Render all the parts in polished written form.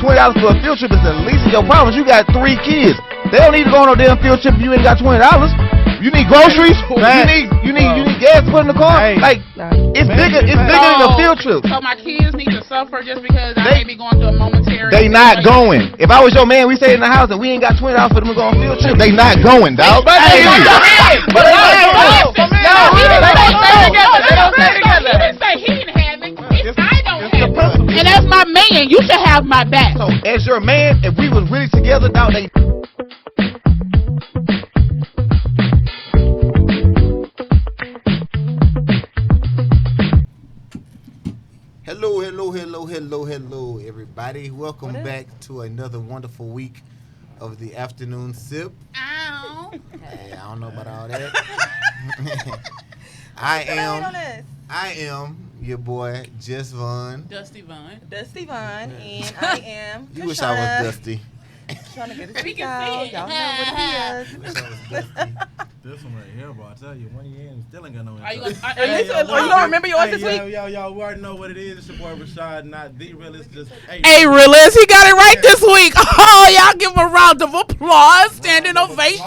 $20 for a field trip is the least of your problems. You got 3 kids. They don't need to go on no damn field trip if you ain't got $20. You need groceries. You need gas to put in the car. Hey. Like it's bigger than a field trip. So my kids need to suffer just because I may be going through a momentary. They not going. If I was your man, we stay in the house and we ain't got $20 for them to go on field trip. They not going, dog. But they don't stay together. He didn't say he didn't have it. I don't have it. And that's my man. You should have my back. So as your man, if we was really together, dog, they. Hello, everybody. Welcome back to another wonderful week of the afternoon sip. Ow. Hey, I don't know about all that. I am your boy, Jess Vaughn. Dusty Vaughn. And I am. You wish I was Dusty. Trying to get a We speak can out. see it. Y'all know what it is. Wish I was Dusty. This one right here, boy. I tell you, 1 year and still ain't got no Are you intro. Don't remember yours this week? Y'all, we already know what it is. It's your boy Rashad, not the realist. Just Hey, realist, he got it right this week. Oh, y'all give him a round of applause, standing ovation.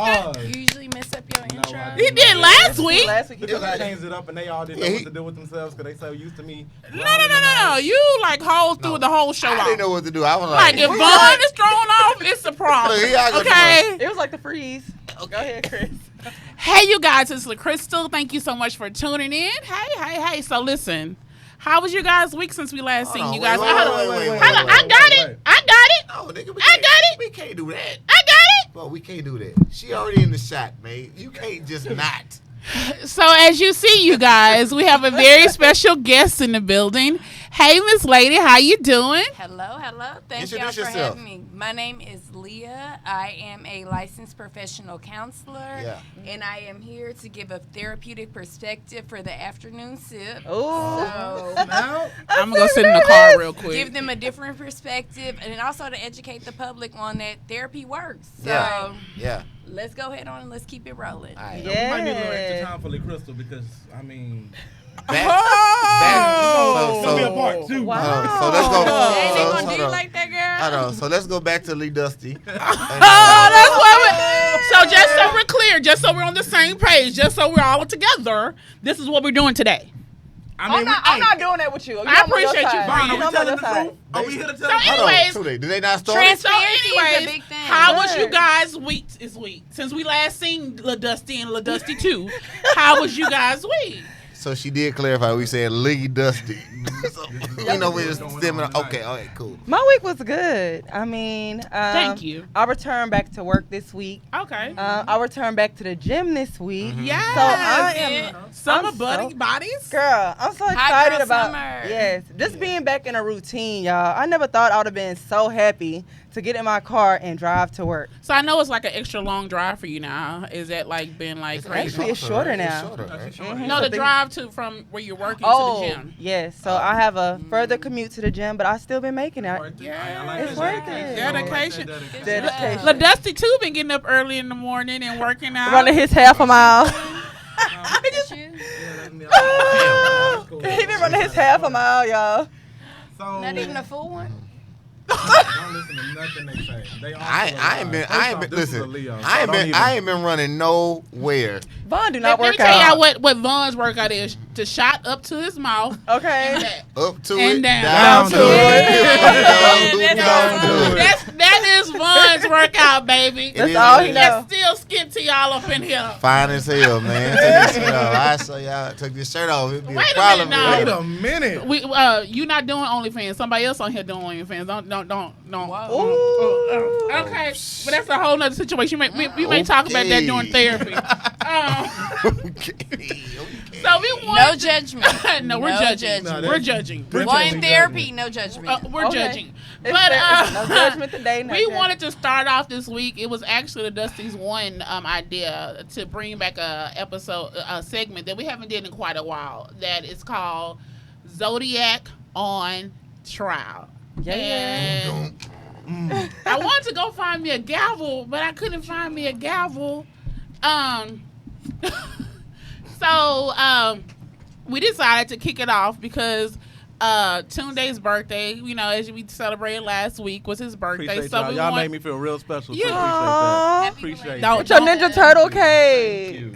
You usually mess up your intro. He did last week. Because I changed it up and they all didn't know what to do with themselves because they so used to me. No. You like hold through the whole show I out. didn't know what to do. I was Like if Vaughn is thrown off, it's a problem. Look, here I go Okay. It was like the freeze. Go ahead, Chris. Hey, you guys, it's LaCrystal. Thank you so much for tuning in. Hey. So listen, how was your guys' week since we last seen you guys? Wait, I got it. No, nigga, I got it. We can't do that. I got it. Bro, we can't do that. She already in the shot, man. You can't just not. So as you see, you guys, we have a very special guest in the building. Hey, Miss Lady, how you doing? Hello. Thank y'all Introduce for yourself. having me. My name is Leah. I am a licensed professional counselor, and I am here to give a therapeutic perspective for the afternoon sip. Oh. So I'm gonna go sit in the car real quick. give them a different perspective, and also to educate the public on that therapy works. So Yeah. let's go ahead on and let's keep it rolling. All right. We might need a little extra time for LaCrystal because, I mean... So It'll be a part 2. Wow. So let's go. Hey, they gonna hold do you on. like that, girl? I know. So let's go back to Lee Dusty. That's what so just so we're clear, just so we're on the same page, just so we're all together, this is what we're doing today. I'm not doing that with you. I appreciate you, Vaughn, You are know we telling my the side. truth? Are we here to tell So the truth? anyways, Hold on. Did they not start? Trans- So Transparency is a anyways, big thing. how was you Good. guys' week this week? Since we last seen La Dusty and La Dusty 2, how was you guys' week? So she did clarify. We said Lee Dusty. So, you know we're stemming. Okay, cool. My week was good. I mean, Thank you. I returned back to work this week. Okay. I returned back to the gym this week. Yes. So I am, Summer I'm buddy so- bodies. girl, I'm so Hot excited girl about summer. yes, just being back in a routine, y'all. I never thought I would have been so happy to get in my car and drive to work. So I know it's like an extra long drive for you now. Is that like been like crazy? Actually, it's shorter now. No, the drive to from where you're working Oh, to the gym. yes. So I have a further commute to the gym, but I still been making it. Yeah, It's worth it. Dedication. Dedication. La Dusty too been getting up early in the morning and working out. Running his half a mile. He been running his half a mile, y'all. Not even a full one? Don't listen to nothing they say. They all I ain't been. This is a Listen. Leo, so I don't even- ain't been running nowhere. Vaughn do not Let me work tell out. y'all what Vaughn's workout is. To shot up to his mouth. Okay. And back. Up to And it, down to to it. Down to it. That is Vaughn's workout, baby. That's is all what he it knows. That's still skin to y'all up in here. Fine as hell, man. Take this shirt off. I saw y'all took this shirt off. It'd be Wait a a problem. minute now. Wait a minute. We you not doing OnlyFans. Somebody else on here doing OnlyFans. Don't. Ooh. Okay, but that's a whole nother situation. We may talk about that during therapy. Okay. So we want No judgment. no, we're No judging. judgment. We're judging. Well, in therapy, no judgment. We're Okay. judging. It's But fair. No judgment today. No we judgment. wanted to start off this week. It was actually the Dusty's one idea to bring back a segment that we haven't did in quite a while. That is called Zodiac on Trial. Yeah. And I wanted to go find me a gavel, but I couldn't find me a gavel. So we decided to kick it off because Tunde's birthday, you know, as we celebrated last week, was his birthday. Appreciate So y'all. we Y'all want made me feel real special. Yeah. Too. Aw. Appreciate that. Don't- With your Ninja Turtle cake. Thank you.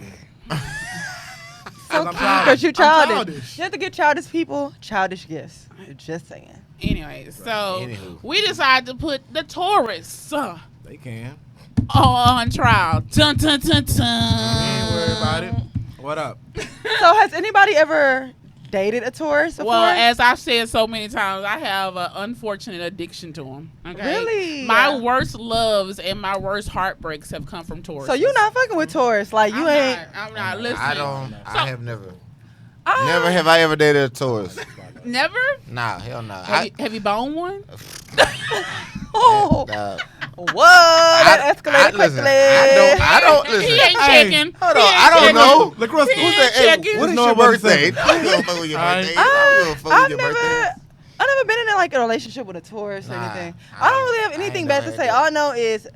So I'm cute childish. because you I'm childish. childish. You have to get childish people childish gifts. Just saying. Anyway, so Anywho. we decided to put the tourists They can. on trial. Dun dun dun dun. Ain't worry about it. What up? So has anybody ever dated a tourist before? Well, as I've said so many times, I have an unfortunate addiction to them. Okay? Really? My worst loves and my worst heartbreaks have come from tourists. So you not fucking with tourists? Like you ain't. I'm not listening. I don't. So- I have never. Ah. Never have I ever dated a tourist. Never? Nah, hell no. Have you boned one? Oh, Nah. whoa! That escalated listen, quickly. I don't listen. He ain't Hey, checking. Hold He on, ain't I don't checking. know. LaCrystal, He who's ain't that? Hey, checking. What is no your one birthday? said- I don't give a fuck with your Alright. birthday. I don't give a fuck I've with your never, birthday. I've never been in like a relationship with a tourist or Nah, anything. I I don't really have ain't anything never bad to had say. that. All I know is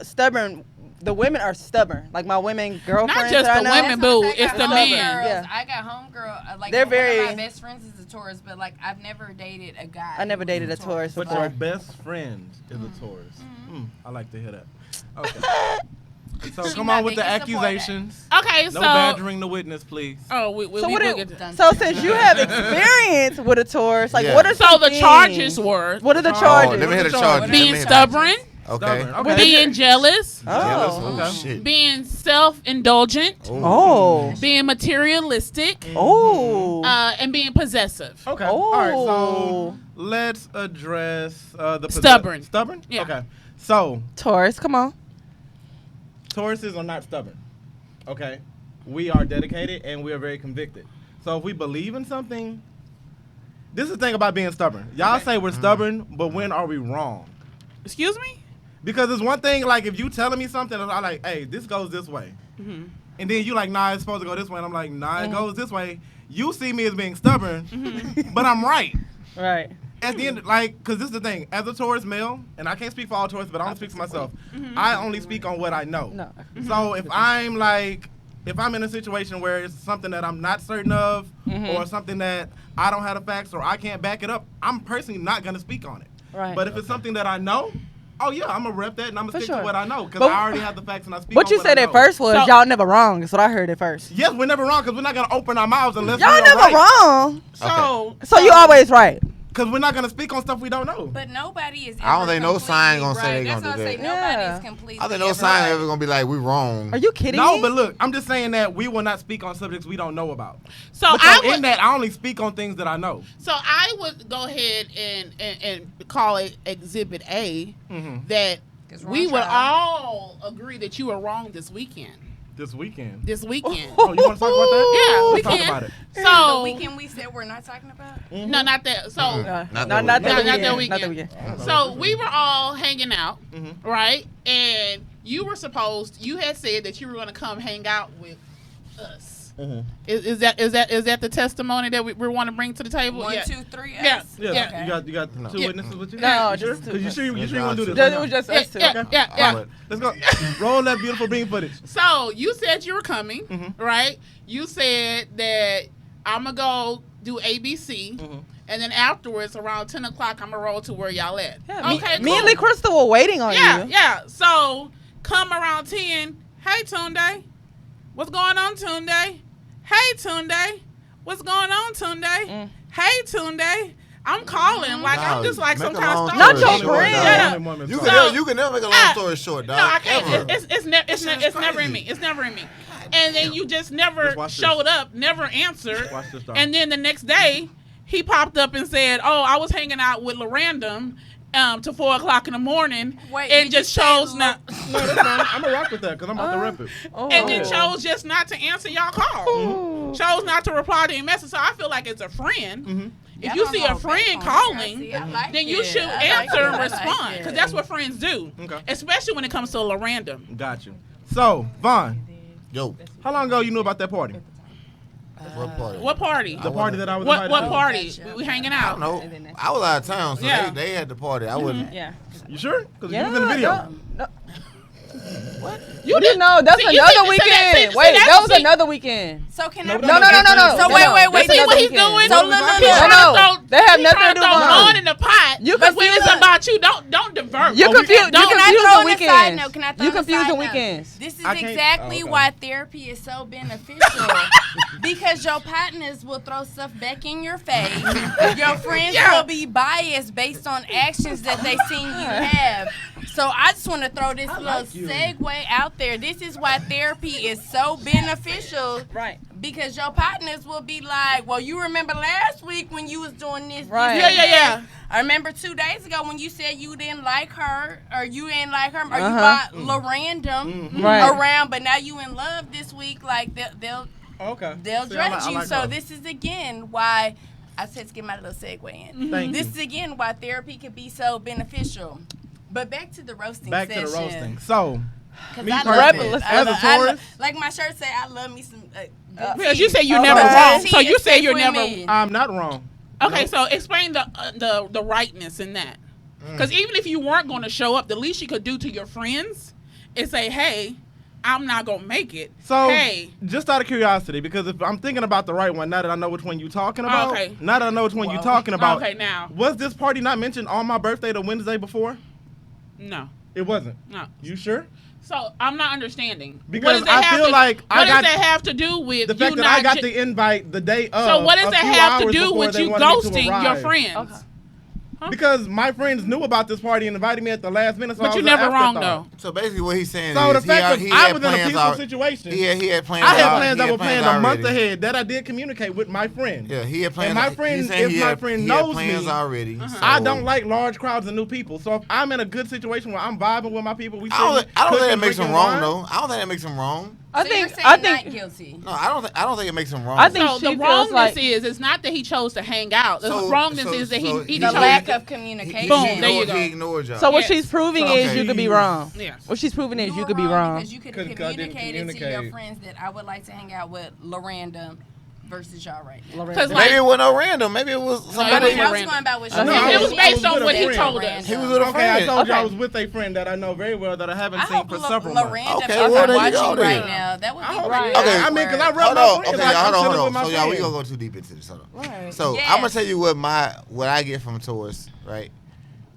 stubborn. The women are stubborn. Like my women girlfriends. Not just that I the know. women, That's what boo. I say, I It's got the men. homegirls. Yeah. I got homegirl. Like They're one very- of my best friends is a tourist, but like I've never dated a guy. I never who dated was a tourist But before. your best friend is a tourist. I like to hear that. Okay. So She come my on with the biggest supporter. accusations. Okay, No so. badgering the witness, please. Oh, So we'll get to that. so since you have experience with a tourist, like Yeah. what are So some the things? charges were What are the Oh, charges? let me hear the charges. being Let me hear- stubborn, Okay. Stubborn. Okay. being jealous, Jealous? Oh. Oh, Okay. shit. being self-indulgent, Oh. being materialistic, Oh. and being possessive. Okay. Oh. All right. So let's address the Stubborn. Stubborn. Yeah. Okay. So Taurus, come on. Tauruses are not stubborn. Okay. We are dedicated and we are very convicted. So if we believe in something, this is the thing about being stubborn. Y'all say we're stubborn, but when are we wrong? Excuse me? Because it's one thing, like, if you telling me something, and I'm like, hey, this goes this way. Mm-hmm. And then you like, nah, it's supposed to go this way. And I'm like, nah, it goes this way. You see me as being stubborn, but I'm right. Right. At the end, like, because this is the thing. As a Taurus male, and I can't speak for all Taurus, but I only speak for myself. I only speak on what I know. No. So if I'm like, if I'm in a situation where it's something that I'm not certain of, or something that I don't have the facts or I can't back it up, I'm personally not going to speak on it. Right. But if it's something that I know, oh yeah, I'm gonna rep that and I'm For gonna stick sure. to what I know because But- I already have the facts and I speak. What on you what said I at know. first was So- y'all never wrong. That's what I heard at first. Yes, we're never wrong because we're not gonna open our mouths unless Y'all we're never right. wrong. So, So you always right. Because we're not gonna speak on stuff we don't know. But nobody is. I don't ever think no sign completely gonna say they right. gonna That's do why I that. say nobody Yeah. is completely. I think no ever sign right. ever gonna be like we wrong. Are you kidding No, me? but look, I'm just saying that we will not speak on subjects we don't know about. so But I so would. in that, I only speak on things that I know. So I would go ahead and call it Exhibit A that 'Cause we're we on would trial. all agree that you were wrong this weekend. This weekend. This weekend. Oh, you want to talk about that? Yeah, we Let's talk can. about it. So The weekend we said we're not talking about. no, not that. So Not Not that that weekend. Not that weekend. Not that weekend. weekend. so we were all hanging out, Mm-hmm. right? And you were supposed. You had said that you were going to come hang out with us. Mm-hmm. Is that the testimony that we want to bring to the table? One, yeah. 2, 3. Yeah. us? Yeah, Okay. you got two Yeah. witnesses with you. No, you sure? just two. Cause you sure you Just want to do us this? two. It was just Yeah, us two. yeah, Okay. yeah, yeah. All right, let's go. Roll that beautiful beam footage. So you said you were coming, Mm-hmm. right? You said that I'm gonna go do ABC, Mm-hmm. and then afterwards, around 10 o'clock, I'm gonna roll to where y'all at. Yeah, me, Okay, me cool. and Lee Crystal were waiting on Yeah, you. yeah. So come around 10. Hey, Tunde, what's going on, Tunde? Hey, Tunde, what's going on, Tunde? Hey, Tunde. I'm calling like I'm Nah, just like make some a kind long of Not story your short, friend. dog. Shut up. Only woman You talk. can you can never make a long Ah, story short, dog. No, I can't. Ever. It's never in me. It's never in me. And then you just never Just watch this. showed up, never answered. Watch this, dog. And then the next day, he popped up and said, "Oh, I was hanging out with LaRandom to 4 o'clock in the morning, Wait, and did you just say chose not." No, that's fine. I'm gonna rock with that because I'm about to rep it. Oh. And then chose just not to answer y'all call. Chose not to reply to your message. So I feel like it's a friend. If Y'all you don't see go a back friend on calling, it. I like then you it. should I like answer it. and I like respond it. because that's what friends do, Okay. especially when it comes to LaRandom. Got you. So, Vaughn, Yo, how long ago you knew about that party? what party? What party? The party that I was What invited to. party? Gotcha. We hanging I out. don't know. I was out of town, so Yeah. they had the party. I wasn't. Yeah. You sure? Because Yeah. you was in the video. No. You didn't know. That's See, you another see- see, weekend. see, Wait, that's- that was see- another weekend. So can I? No, No. So wait. See what he's doing? So look. He's No, trying no. to throw- They have he's nothing trying to to do throw with mud it. in the pot. You But when it's confused- about you, don't divert. You confused. You Don't- Can I confusing throw in a side weekends. note? Can I throw You in a confusing side note? weekends. This is I can't- exactly okay. why therapy is so beneficial. Because your partners will throw stuff back in your face. Your friends will be biased based on actions that they seen you have. So I just want to throw this little segue out there. This is why therapy is so beneficial. Right. Because your partners will be like, well, you remember last week when you was doing this. Right. this, Yeah. this. I remember 2 days ago when you said you didn't like her, or you didn't like her, or you Uh-huh. bought LaRandom Right. around, but now you in love this week. Like they'll Okay. they'll See, I judge you. like So her. this is again why I said to get my little segue in. Thank This you. is again why therapy can be so beneficial. But back to the roasting Back to session. the roasting. So, 'Cause Me I personally, love it. as a I Taurus- like my shirt say, I love me some. Good Because tea. you say you're Okay. never wrong. So Tea you is say you're with never. me. I'm not wrong. Okay, so explain the rightness in that. Because even if you weren't going to show up, the least you could do to your friends is say, "Hey, I'm not gonna make it." So, hey, just out of curiosity, because if I'm thinking about the right one, now that I know which one you're talking about, Okay. now that I know which one you're talking about, okay, now, was this party not mentioned on my birthday the Wednesday before? no, It wasn't. no. You sure? So I'm not understanding. Because What does that I have feel to, like what I got does that have to do with the fact you that not I got ju- the invite the day of. So what does a that few have to hours do before with they you wanted me to ghosting your arrive. friends? Okay. Because my friends knew about this party and invited me at the last minute. So But I you was an never wrong afterthought. though. So basically, what he's saying So the is fact he that I had was in a plans peaceful al- situation. He had plans. I had al- plans he that were planned a month already. ahead that I did communicate with my friend. Yeah, he had plans. And my he's friend, saying if he my had- friend he had knows plans me, already. I so- don't like large crowds and new people. So if I'm in a good situation where I'm vibing with my people, we I don't think cooking, that makes him drinking wrong wine. though. I don't think that makes him wrong. So you're saying I not think guilty. No, I don't think it makes him wrong. I think So she the feels wrongness like is it's not that he chose to hang out. The So- wrongness so- is that so he The chose- lack of he, communication. Boom, there you go. he ignored y'all. so. What Yes. she's proving So, is okay. you could be wrong. Yes. What she's proving is You you were could be wrong. because you could have Because I didn't communicated to your communicate. friends that I would like to hang out with LaRandom versus y'all right now. Because Maybe like it wasn't no random. Maybe it was it somebody. wasn't I was random. going by what she No, said. it was I based was on with what a he friend. told us. He was with a Okay, I friend. told you I Okay. was with a friend that I know very well that I haven't I seen hope for several months. LaRandom Okay, is well, there you watching go then. right now. That would I be hope great. she- Okay. I mean, because I rub Hold my on. friends Okay, like I'm hold chilling on. with my So y'all, we friends. gonna go too deep into this. Hold on. Right. So Yes. I'm gonna tell you what I get from Taurus, right?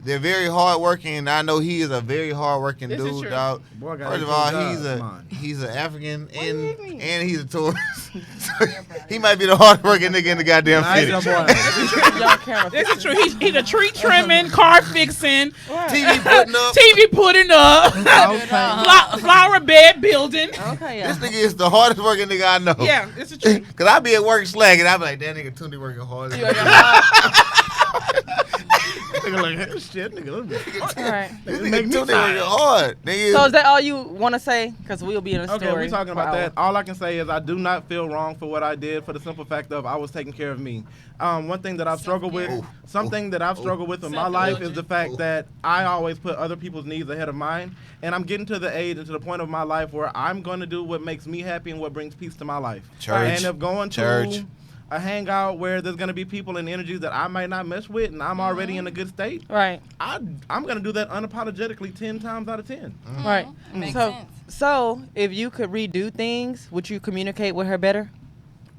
They're very hardworking, and I know he is a very hardworking This is dude, true. dog. Boy, I got First of a all, good he's job. he's an African and you mean? he's a Taurus. So he might be the hardworking nigga in the goddamn Nice, city. boy. Y'all camera. This is true. He's a tree trimming, car fixing, TV putting up. TV putting up, Okay. flower bed building. Okay, yeah. This nigga is the hardest working nigga I know. Yeah, it's a true. Cause I be at work slacking, I be like, that nigga Tootie working hard. as hell." Nigga like, hey, shit, nigga. All right. This It make nigga me Tootie tired. working hard. Nigga. So is that all you want to say? Because we'll be in a story. Okay, we're talking for about our- that. All I can say is I do not feel wrong for what I did for the simple fact of I was taking care of me. One thing that I've struggled with, something that I've struggled with in my life is the fact that I always put other people's needs ahead of mine. And I'm getting to the age and to the point of my life where I'm going to do what makes me happy and what brings peace to my life. Church. And if going Church. to a hangout where there's going to be people and energies that I might not mesh with and I'm already in a good state, Right. I'm going to do that unapologetically 10 times out of 10. Right. Makes so, sense. so if you could redo things, would you communicate with her better?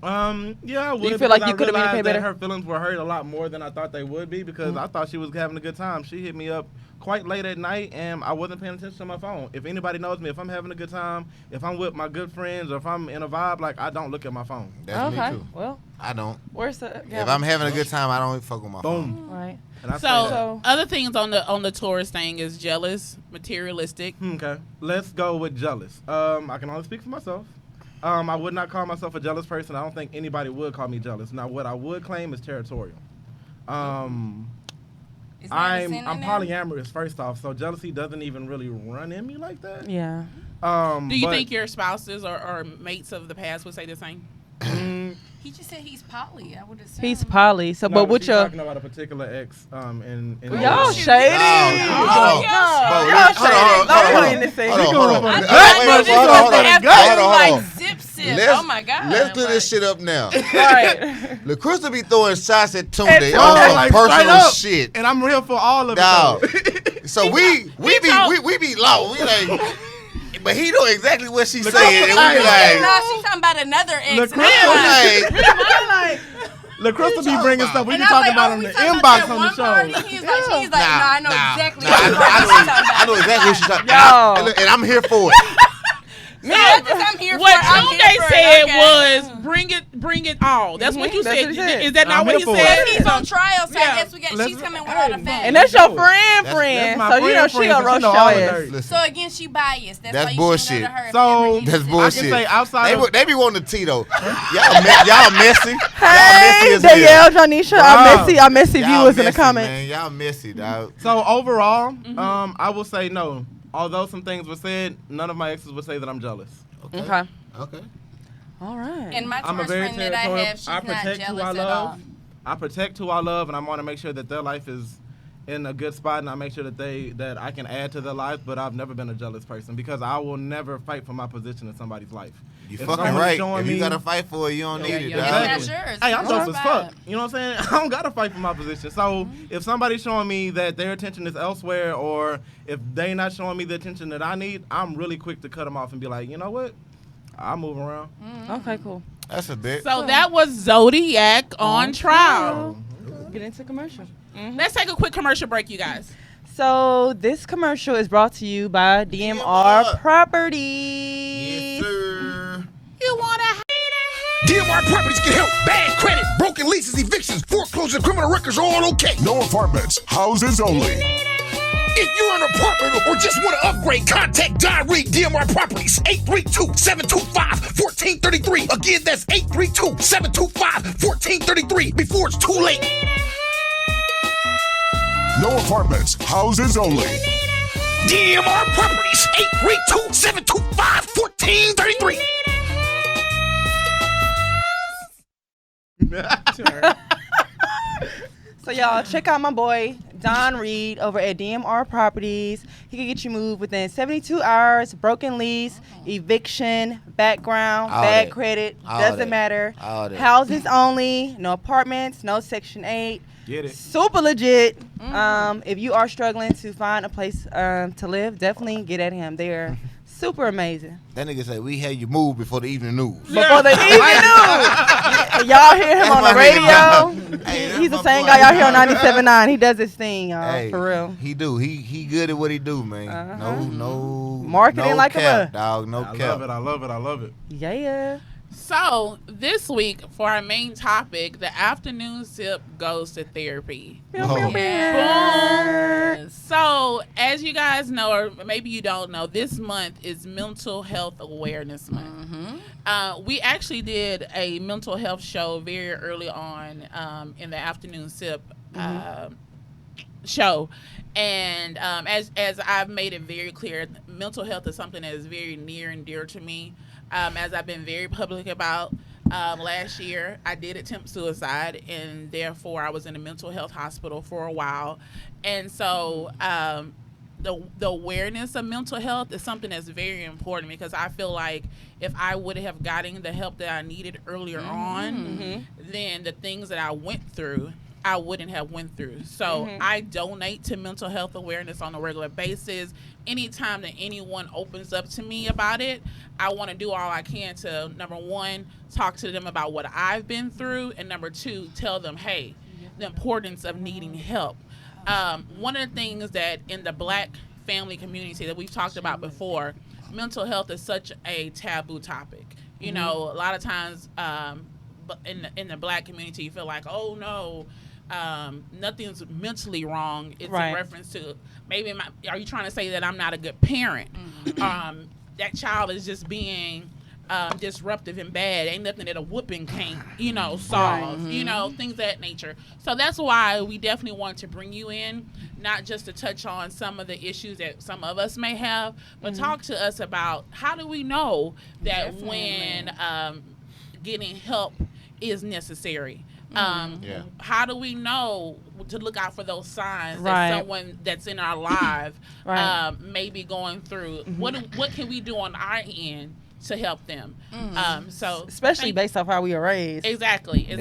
Yeah, I would. you feel like because you I could have realized communicated that better? her feelings were hurt a lot more than I thought they would be because I thought she was having a good time. She hit me up quite late at night and I wasn't paying attention to my phone. If anybody knows me, if I'm having a good time, if I'm with my good friends, or if I'm in a vibe, like I don't look at my phone. That's okay. me too. Well, I don't. where's the? If I'm having a good time, I don't fuck with my phone. Boom. Right. And I So, say that. So- other things on the Taurus thing is jealous, materialistic. Okay, let's go with jealous. I can only speak for myself. I would not call myself a jealous person. I don't think anybody would call me jealous. Now, what I would claim is territorial. Is that a I'm synonym? polyamorous first off, so jealousy doesn't even really run in me like that. Yeah. Do you but- think your spouses or mates of the past would say the same? He just said he's poly. I would assume. He's poly. So, No, but with she's your talking about a particular ex. In y'all shit. shady. Oh, Y'all shady. Don't put anything. Hold on. I Wait, thought wait, this hold was on, the hold on. after Hold on, like hold on. zip sip. Let's- Oh my god. Let's do Like, this shit up now. Right. LaCrystal be throwing shots at Tunde Tunde, on some like, straight personal up. shit. and I'm real for all of it. Dog. though. So we be low. We like But he know exactly what she's Look, saying. And we hey, like, No, she's talking about another ex. Look, And I'm like, LaCrystal be bringing stuff. We and be I'm talking like, about oh, on we the talking inbox about on that the one show. party? He's like, no, I know exactly nah, what you're talking I know about. exactly what she's talking Yo. about. And I'm here for it. I'm here What for it. I'm here Tunde for said it, okay. was bring it all. That's what you That's said. what he said. Is that not I'm what here he for said? it. He's on trial, so Yeah. I guess we got. Let's- She's coming with all the hey, facts. And that's your That's friend. my So you know friend, she gonna so roast know your all the ass. dirt. Listen, So again, she biased. That's That's why you bullshit. shouldn't go to her. if So- you ever use That's it. bullshit. I can say outside of They be wanting the tea though. Y'all messy. Y'all messy Hey, as hell. Danielle, Janisha, Wow. our messy Y'all viewers in the messy, comments. Man. Y'all messy, dog. So overall, I will say no. Although some things were said, none of my exes would say that I'm jealous. Okay. Okay. All right. And my I'm a Taurus very friend that I territorial. have, she's I not protect who I jealous at all. love. I protect who I love, and I want to make sure that their life is in a good spot, and I make sure that I can add to their life. But I've never been a jealous person because I will never fight for my position in somebody's life. You If fucking someone's right. showing If you me- gotta fight for it, you don't need it, It's dog. not Exactly. yours. Hey, I'm It's dope your as spot. fuck. You know what I'm saying? I don't gotta fight for my position. So if somebody's showing me that their attention is elsewhere, or if they not showing me the attention that I need, I'm really quick to cut them off and be like, you know what? I'll move around. Okay, cool. That's a bit. So that was Zodiac on trial. Get into commercial. Let's take a quick commercial break, you guys. So this commercial is brought to you by DMR Properties. Yes, sir. You wanna DMR Properties can help. Bad credit, broken leases, evictions, foreclosure, criminal records are all okay. No apartments, houses only. If you're an apartment or just want to upgrade, contact Don Reed DMR Properties, 832-725-1433. Again, that's 832-725-1433 before it's too late. No apartments, houses only. DMR Properties, 832-725-1433. So y'all check out my boy Don Reed over at DMR Properties. He can get you moved within 72 hours, broken lease, eviction, background, All bad that. credit, All doesn't that. matter. All that. Houses only, no apartments, no Section 8. Get it? Super legit. If you are struggling to find a place to live, definitely get at him. They're super amazing. That nigga said we had you move before the evening news. Before the evening news. Y'all hear him That's on my the nigga. radio. Hey, that's He's the my same boy. guy y'all hear on 97.9. He does his thing, y'all. Hey, For real. He do. He good at what he do, man. Uh-huh. No Marketing no like a cap, mug. dog. No I cap. love it. I love it. I love it. Yeah. So this week for our main topic, the afternoon sip goes to therapy. Oh. Boom. So as you guys know, or maybe you don't know, this month is Mental Health Awareness Month. We actually did a mental health show very early on in the afternoon sip show. And as I've made it very clear, mental health is something that is very near and dear to me. As I've been very public about, last year I did attempt suicide, and therefore I was in a mental health hospital for a while. And so the awareness of mental health is something that's very important, because I feel like if I would have gotten the help that I needed earlier on, then the things that I went through, I wouldn't have went through. So I donate to mental health awareness on a regular basis. Anytime that anyone opens up to me about it, I want to do all I can to, number one, talk to them about what I've been through, and number two, tell them, hey, the importance of needing help. One of the things that in the Black family community that we've talked about before, mental health is such a taboo topic. You know, a lot of times in the Black community, you feel like, oh no, nothing's mentally wrong. It's Right. in reference to maybe are you trying to say that I'm not a good parent? That child is just being disruptive and bad. Ain't nothing that a whooping can't, solve. Things of that nature. So that's why we definitely want to bring you in, not just to touch on some of the issues that some of us may have, but talk to us about how do we know that when getting help is necessary. How do we know to look out for those signs Right. that someone that's in our life Right. may be going through? What can we do on our end to help them. So Especially based off how we were raised. Exactly. They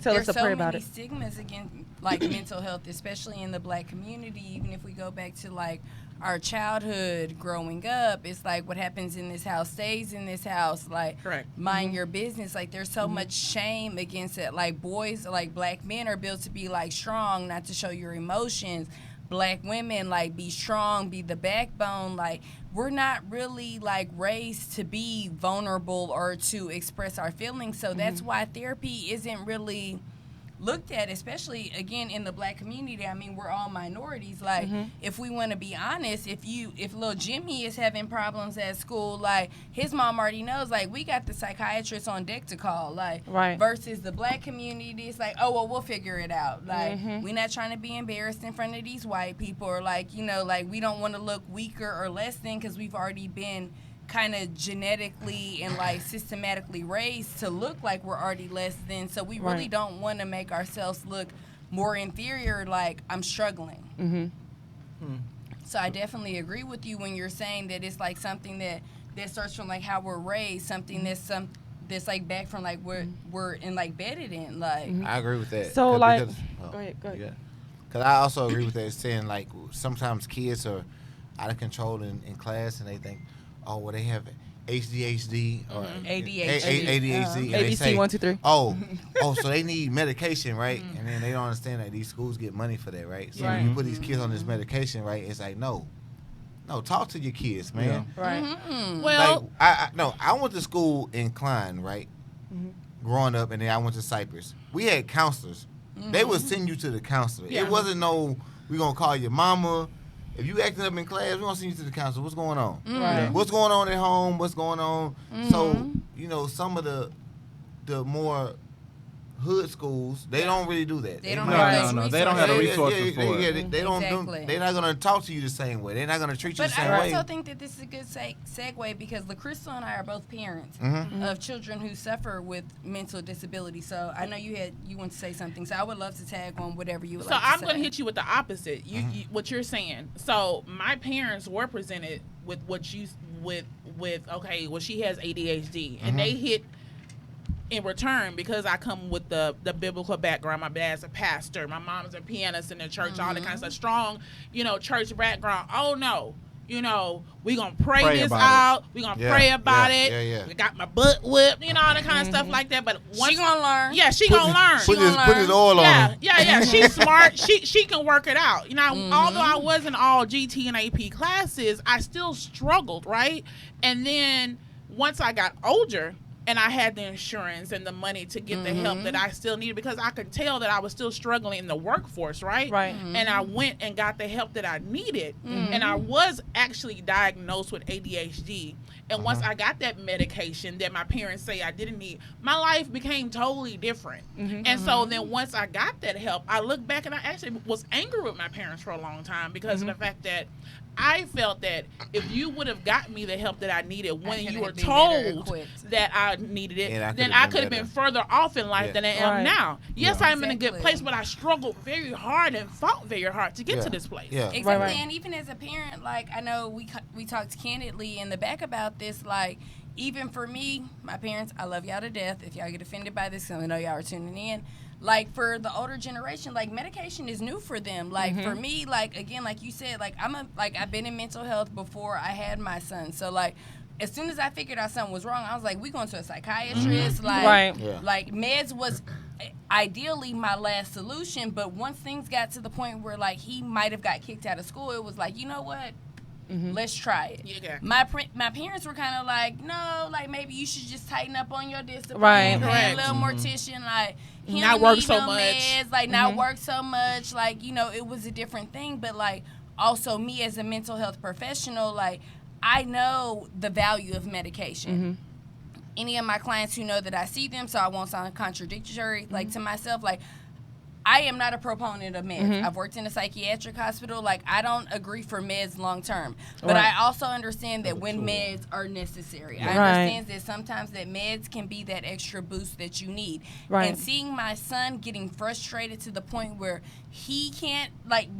tell us There's to pray so about many it. stigmas against like mental health, especially in the Black community. Even if we go back to like our childhood growing up, it's like what happens in this house stays in this house. Like, Correct. mind your business. Like, there's so much shame against it. Like, boys, like Black men are built to be like strong, not to show your emotions. Black women, like, be strong, be the backbone. Like, we're not really like raised to be vulnerable or to express our feelings. So that's why therapy isn't really looked at, especially again in the Black community. I mean, we're all minorities. Like, if we want to be honest, if little Jimmy is having problems at school, like, his mom already knows, like, we got the psychiatrist on deck to call. Like, Right. versus the Black community, it's like, oh well, we'll figure it out. Like, we're not trying to be embarrassed in front of these white people, or like, you know, like, we don't want to look weaker or less than because we've already been kind of genetically and like systematically raised to look like we're already less than. So we really Right. don't want to make ourselves look more inferior, like I'm struggling. So I definitely agree with you when you're saying that it's like something that starts from like how we're raised, something that's like back from like we're in like bedded in, like I agree with that. So, 'Cause- like- because- Go ahead. yeah. Because I also agree with that, saying like sometimes kids are out of control in class and they think, oh, well, they have ADHD or ADHD. And they ABC say, 1, 2, 3. oh, so they need medication, right? And then they don't understand that these schools get money for that, right? So when you put these kids on this medication, right, it's like, no, talk to your kids, man. Right. Well, Like, I went to school in Klein, right? Growing up, and then I went to Cypress. We had counselors. They would send you to the counselor. Yeah. It wasn't we gonna call your mama. If you acting up in class, we're gonna send you to the counselor. What's going on? Right. What's going on at home? What's going on? So, some of the more hood schools, they don't really do that. They don't No, have no, those they don't have the resources. resources for it. They don't Exactly. they're not gonna talk to you the same way. They're not gonna treat you the But same I way. also think that this is a good segue because LaCrystal and I are both parents of children who suffer with mental disability. So I know you want to say something. So I would love to tag on whatever you would so like to I'm say. going to hit you with the opposite. You what you're saying. So my parents were presented with what you with okay, well, she has ADHD, and they hit in return because I come with the biblical background. My dad's a pastor, my mom's a pianist in the church, all that kind of stuff. Strong, church background. Oh no. We gonna pray this about out. We gonna pray about it. Yeah. We got my butt whipped, all that kind of stuff like that. But once She gonna learn. yeah, she gonna learn. Put his oil on him. Yeah. She's smart. She can work it out. Although I wasn't all GT and AP classes, I still struggled, right? And then once I got older and I had the insurance and the money to get the help that I still needed, because I could tell that I was still struggling in the workforce, right? Right. And I went and got the help that I needed. And I was actually diagnosed with ADHD. And once I got that medication that my parents say I didn't need, my life became totally different. And so then once I got that help, I look back and I actually was angry with my parents for a long time because of the fact that I felt that if you would have got me the help that I needed when you were told that I needed it, And I then could've I been could have been better. further off in life Yeah. than I am Right. now. Yes, Yeah. I'm in a good Exactly. place, but I struggled very hard and fought very hard to get to this place. Yeah. Exactly, Right. and even as a parent, like I know we talked candidly in the back about this. Like even for me, my parents, I love y'all to death. If y'all get offended by this, I know y'all are tuning in. Like for the older generation, like medication is new for them. Like for me, like again, like you said, like I've been in mental health before I had my son. So like as soon as I figured out something was wrong, I was like, we going to a psychiatrist. Like Right. Yeah. like meds was ideally my last solution, but once things got to the point where like he might have got kicked out of school, it was like, you know what, let's try it. Yeah. My parents were kind of like, no, like maybe you should just tighten up on your discipline, Right. pay a Correct. little mortician, like he Not don't work need so no much. meds, like not work so much, like it was a different thing. But like also me as a mental health professional, like I know the value of medication. Any of my clients who know that I see them, so I won't sound contradictory, like to myself, like I am not a proponent of meds. I've worked in a psychiatric hospital. Like, I don't agree for meds long term. But I also understand that when meds are necessary. I understand that sometimes that meds can be that extra boost that you need. Right. And seeing my son getting frustrated to the point where he can't, like,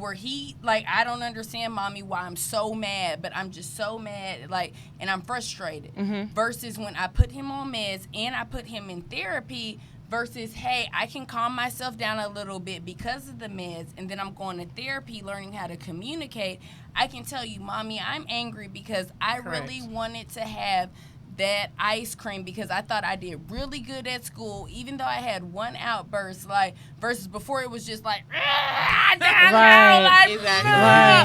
I don't understand, mommy, why I'm so mad, but I'm just so mad, like, and I'm frustrated. Versus when I put him on meds and I put him in therapy, versus, hey, I can calm myself down a little bit because of the meds, and then I'm going to therapy, learning how to communicate. I can tell you, mommy, I'm angry because I really wanted to have that ice cream because I thought I did really good at school, even though I had one outburst, like, versus before it was just like, Right.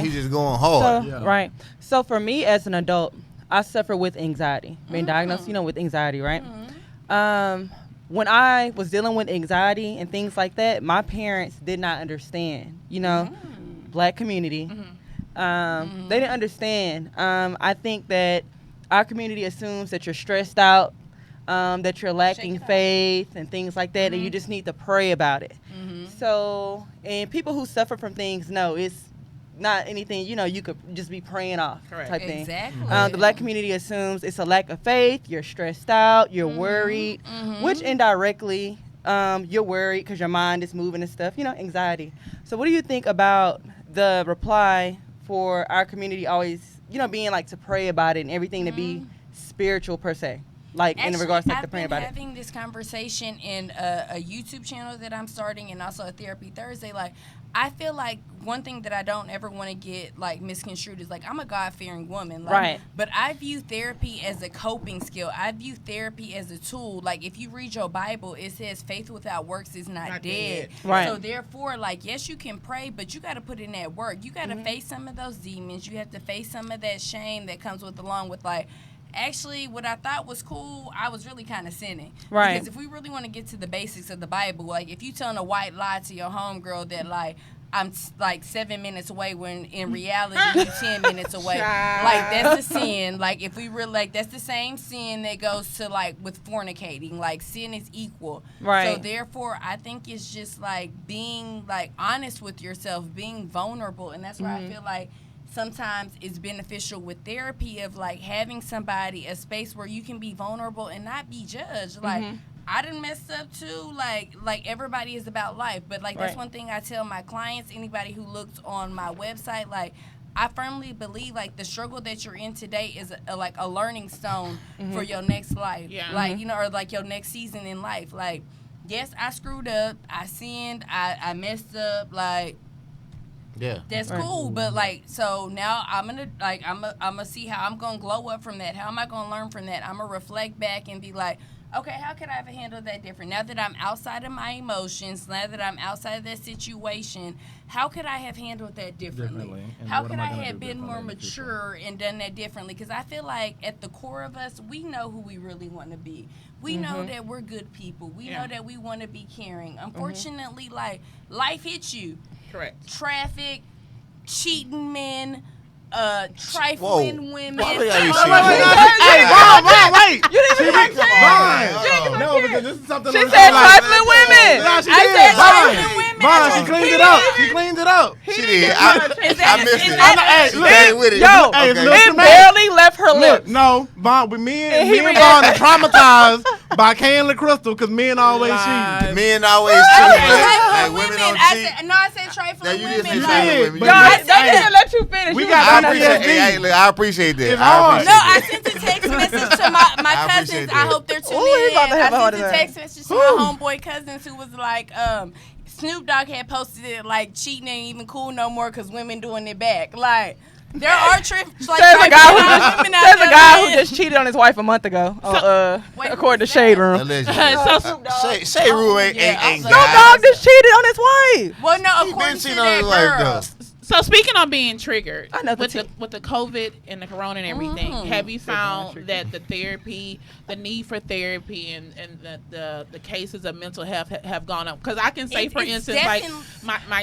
He's just going hard. So, Right. So for me as an adult, I suffer with anxiety. Being diagnosed, with anxiety, right? When I was dealing with anxiety and things like that, my parents did not understand, Black community. They didn't understand. I think that our community assumes that you're stressed out, that you're lacking faith and things like that, and you just need to pray about it. So, and people who suffer from things know it's not anything, you could just be praying off type thing. Exactly. The Black community assumes it's a lack of faith, you're stressed out, you're worried, which indirectly you're worried because your mind is moving and stuff, anxiety. So what do you think about the reply for our community always, being like to pray about it and everything to be spiritual per se? Like Actually, in regards to like, the praying about it. I've been having this conversation in a YouTube channel that I'm starting and also a Therapy Thursday. Like, I feel like one thing that I don't ever want to get like misconstrued is like I'm a God-fearing woman, like, but I view therapy as a coping skill. I view therapy as a tool. Like if you read your Bible, it says faith without works is not dead. Right. So therefore, like yes, you can pray, but you got to put in that work. You got to face some of those demons. You have to face some of that shame that comes along with like. Actually, what I thought was cool, I was really kind of sinning. Right. Because if we really want to get to the basics of the Bible, like if you telling a white lie to your homegirl that like I'm like 7 minutes away when in reality you're 10 minutes away, like that's a sin. Like if we really like that's the same sin that goes to like with fornicating. Like sin is equal. Right. So therefore, I think it's just like being like honest with yourself, being vulnerable, and that's where I feel like. Sometimes it's beneficial with therapy of like having somebody, a space where you can be vulnerable and not be judged. Like I done messed up too. Like everybody is about life, but like that's one thing I tell my clients. Anybody who looks on my website, like I firmly believe like the struggle that you're in today is like a learning stone for your next life. Yeah. Like or like your next season in life. Like yes, I screwed up, I sinned, I messed up. Like. Yeah, that's cool, but like, so now I'm gonna see how I'm gonna glow up from that. How am I gonna learn from that? I'm gonna reflect back and be like, okay, how could I have handled that different? Now that I'm outside of my emotions, now that I'm outside of that situation, how could I have handled that differently? How could I have been more mature and done that differently? Because I feel like at the core of us, we know who we really want to be. We know that we're good people. We know that we want to be caring. Unfortunately, like life hits you. Correct. Traffic, cheating men, trifling women. Hey, Vaughn, wait. You didn't even say Vaughn. No, because this is something. She said trifling women. No, she I did. said Vaughn. trifling women. Vaughn, she cleaned it up. She cleaned it up. She did. I missed it. Hey, She look. came with it. Yo, Hey, Okay. look. it barely left her Look, lips. no, Vaughn, but me and he Vaughn are traumatized by Kayla Crystal because men always cheat. Men always cheat. Like women don't cheat. I said trifling Now you women. just say You trifling did, women. but Yo, You I did. didn't let you finish. We You got was- PTSD. I appreciate that. It's I hard. appreciate No, I that. sent a text message to my I cousins. appreciate I that. hope they're tuning Ooh, he in. about to have a I heart sent a attack. text message to my homeboy cousins who was like, Snoop Dogg had posted it like cheating ain't even cool no more because women doing it back. Like there are trips. Like There's a guy women out there, who man. just cheated on his wife a month ago. Wait, According to who's Shade that? Room. Allegedly. Shay Rule ain't Snoop guys. Dogg just cheated on his wife. Well, no, He according been to cheating on that his wife, girl. though. So speaking on being triggered I know the with the COVID and the corona and everything, have you found that the therapy, the need for therapy, and the cases of mental health have gone up? Because I can say, for It's instance, like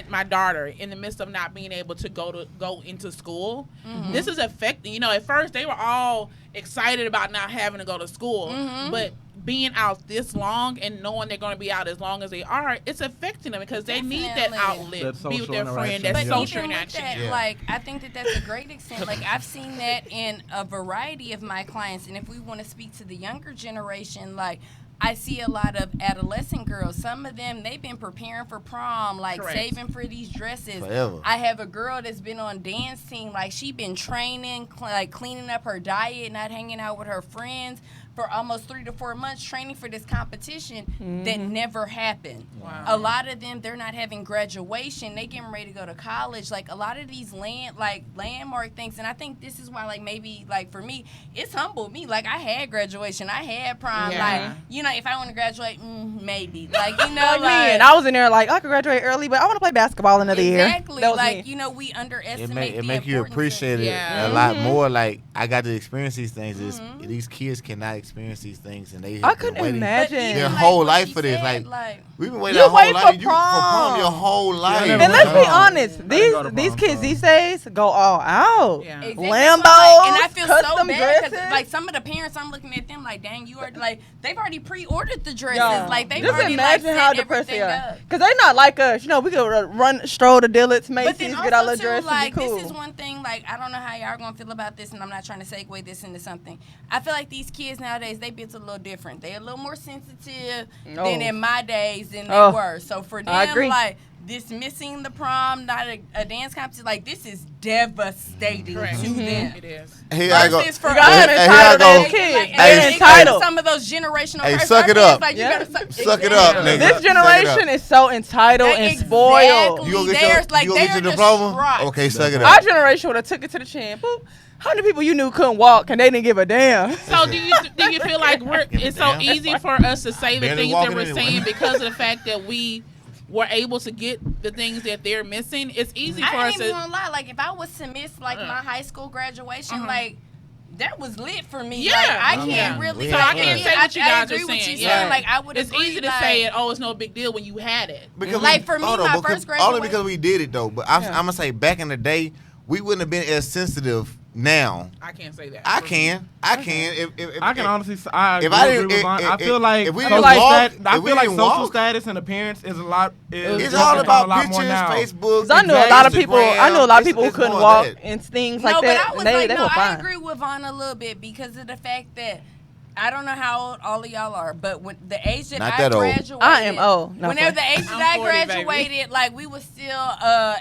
my daughter, in the midst of not being able to go into school, this is affecting. At first they were all excited about not having to go to school, but being out this long and knowing they're going to be out as long as they are, it's affecting them because they need that outlet, That be with their social friend, interaction. that But social even with interaction. that, like, I think that that's a great extent. Like, I've seen that in a variety of my clients. And if we want to speak to the younger generation, like, I see a lot of adolescent girls. Some of them, they've been preparing for prom, like Correct. saving for these dresses. Forever. I have a girl that's been on dance team. Like, she been training, like cleaning up her diet, not hanging out with her friends for almost 3 to 4 months, training for this competition that never happened. Wow. A lot of them, they're not having graduation. They getting ready to go to college. Like, a lot of these landmark things. And I think this is why, like, maybe, like, for me, it's humbled me. Like, I had graduation. I had prom. Yeah. Like, you know, if I want to graduate, maybe. Like, you know, Like me, and I was in there like I could graduate early, but I want to play basketball another year. exactly. That was Like, me. you know, we It underestimate make the you importance of- appreciate it Yeah. a lot more. Like I got to experience these things. These kids cannot experience these things, and they I have been couldn't waiting imagine. But even their like whole what life she for this. said, Like we've been waiting You our whole wait life. for You for prom your prom. whole life. never And let's be Yeah. honest, go to these prom, kids so. these days go all out. Yeah. Exactly. Lambos, Like, and I feel so custom bad because, dresses. like, some of the parents, I'm looking at them like, dang, you are like, they've already pre-ordered the dresses. Yo, Like, they've just already imagine like, how set depressed they everything are. up. Because they're not like us. You know, we could run, stroll to Dillard's, But Macy's, then get our also, little dress too, like, and be cool. this is one thing, like, I don't know how y'all are going to feel about this, and I'm not trying to segue this into something. I feel like these kids nowadays, they built a little different. They're a little more sensitive than Oh. in my days than they Oh. were. So for I them, agree. like, dismissing the prom, not a dance competition, like, this is devastating Correct. to them. It is. Here I go. Versus for You got us, them Hey, entitled here I as go. kids. Like, Hey, and They're it goes to entitled. some of those generational Hey, curses. suck Our it parents up. Like, you Yeah. gotta Suck it up, nigga. This Suck it generation up. is so entitled and spoiled. Exactly. You gonna get They're your, like, you gonna get they're your diploma? distraught. Okay, suck it Our up. generation would have took it to the chin. Boop. How many people you knew couldn't walk and they didn't give a damn? So do you feel like it's so Damn. easy for us to say the Barely things that walking we're anyway. saying because of the fact that we were able to get the things that they're missing? It's easy for I us ain't even to. gonna lie. Like, if I was to miss like my high school graduation, like, that was lit for me. Yeah. Like, I can't Yeah. really. So like, I can't say what you I guys agree are with saying. you Yeah. saying. Like, I would. It's agree, easy to like, say it. Oh, it's no big deal when you had it. Because Like, for me, hold my on, first only graduation- because we did it though. But I'm gonna say back in the day, we wouldn't have been as sensitive now. I can't say that. I can. If I can honestly say, I if agree I didn't- with Vaughn. I feel like if we social didn't walk- I if feel we like didn't social walk- status and appearance is a lot. It's is all become about a lot pictures, more now. Facebook. 'Cause I knew a lot of people. I knew a lot of Instagram. people who It's couldn't more walk of that. and things like no, that. but I was and they like, were no, I fine. agree with Vaughn a little bit because of the fact that I don't know how old all of y'all are, but when the age that Not I that old. graduated, I am old. No, whenever the play. age that I'm I 40, baby. graduated, like, we was still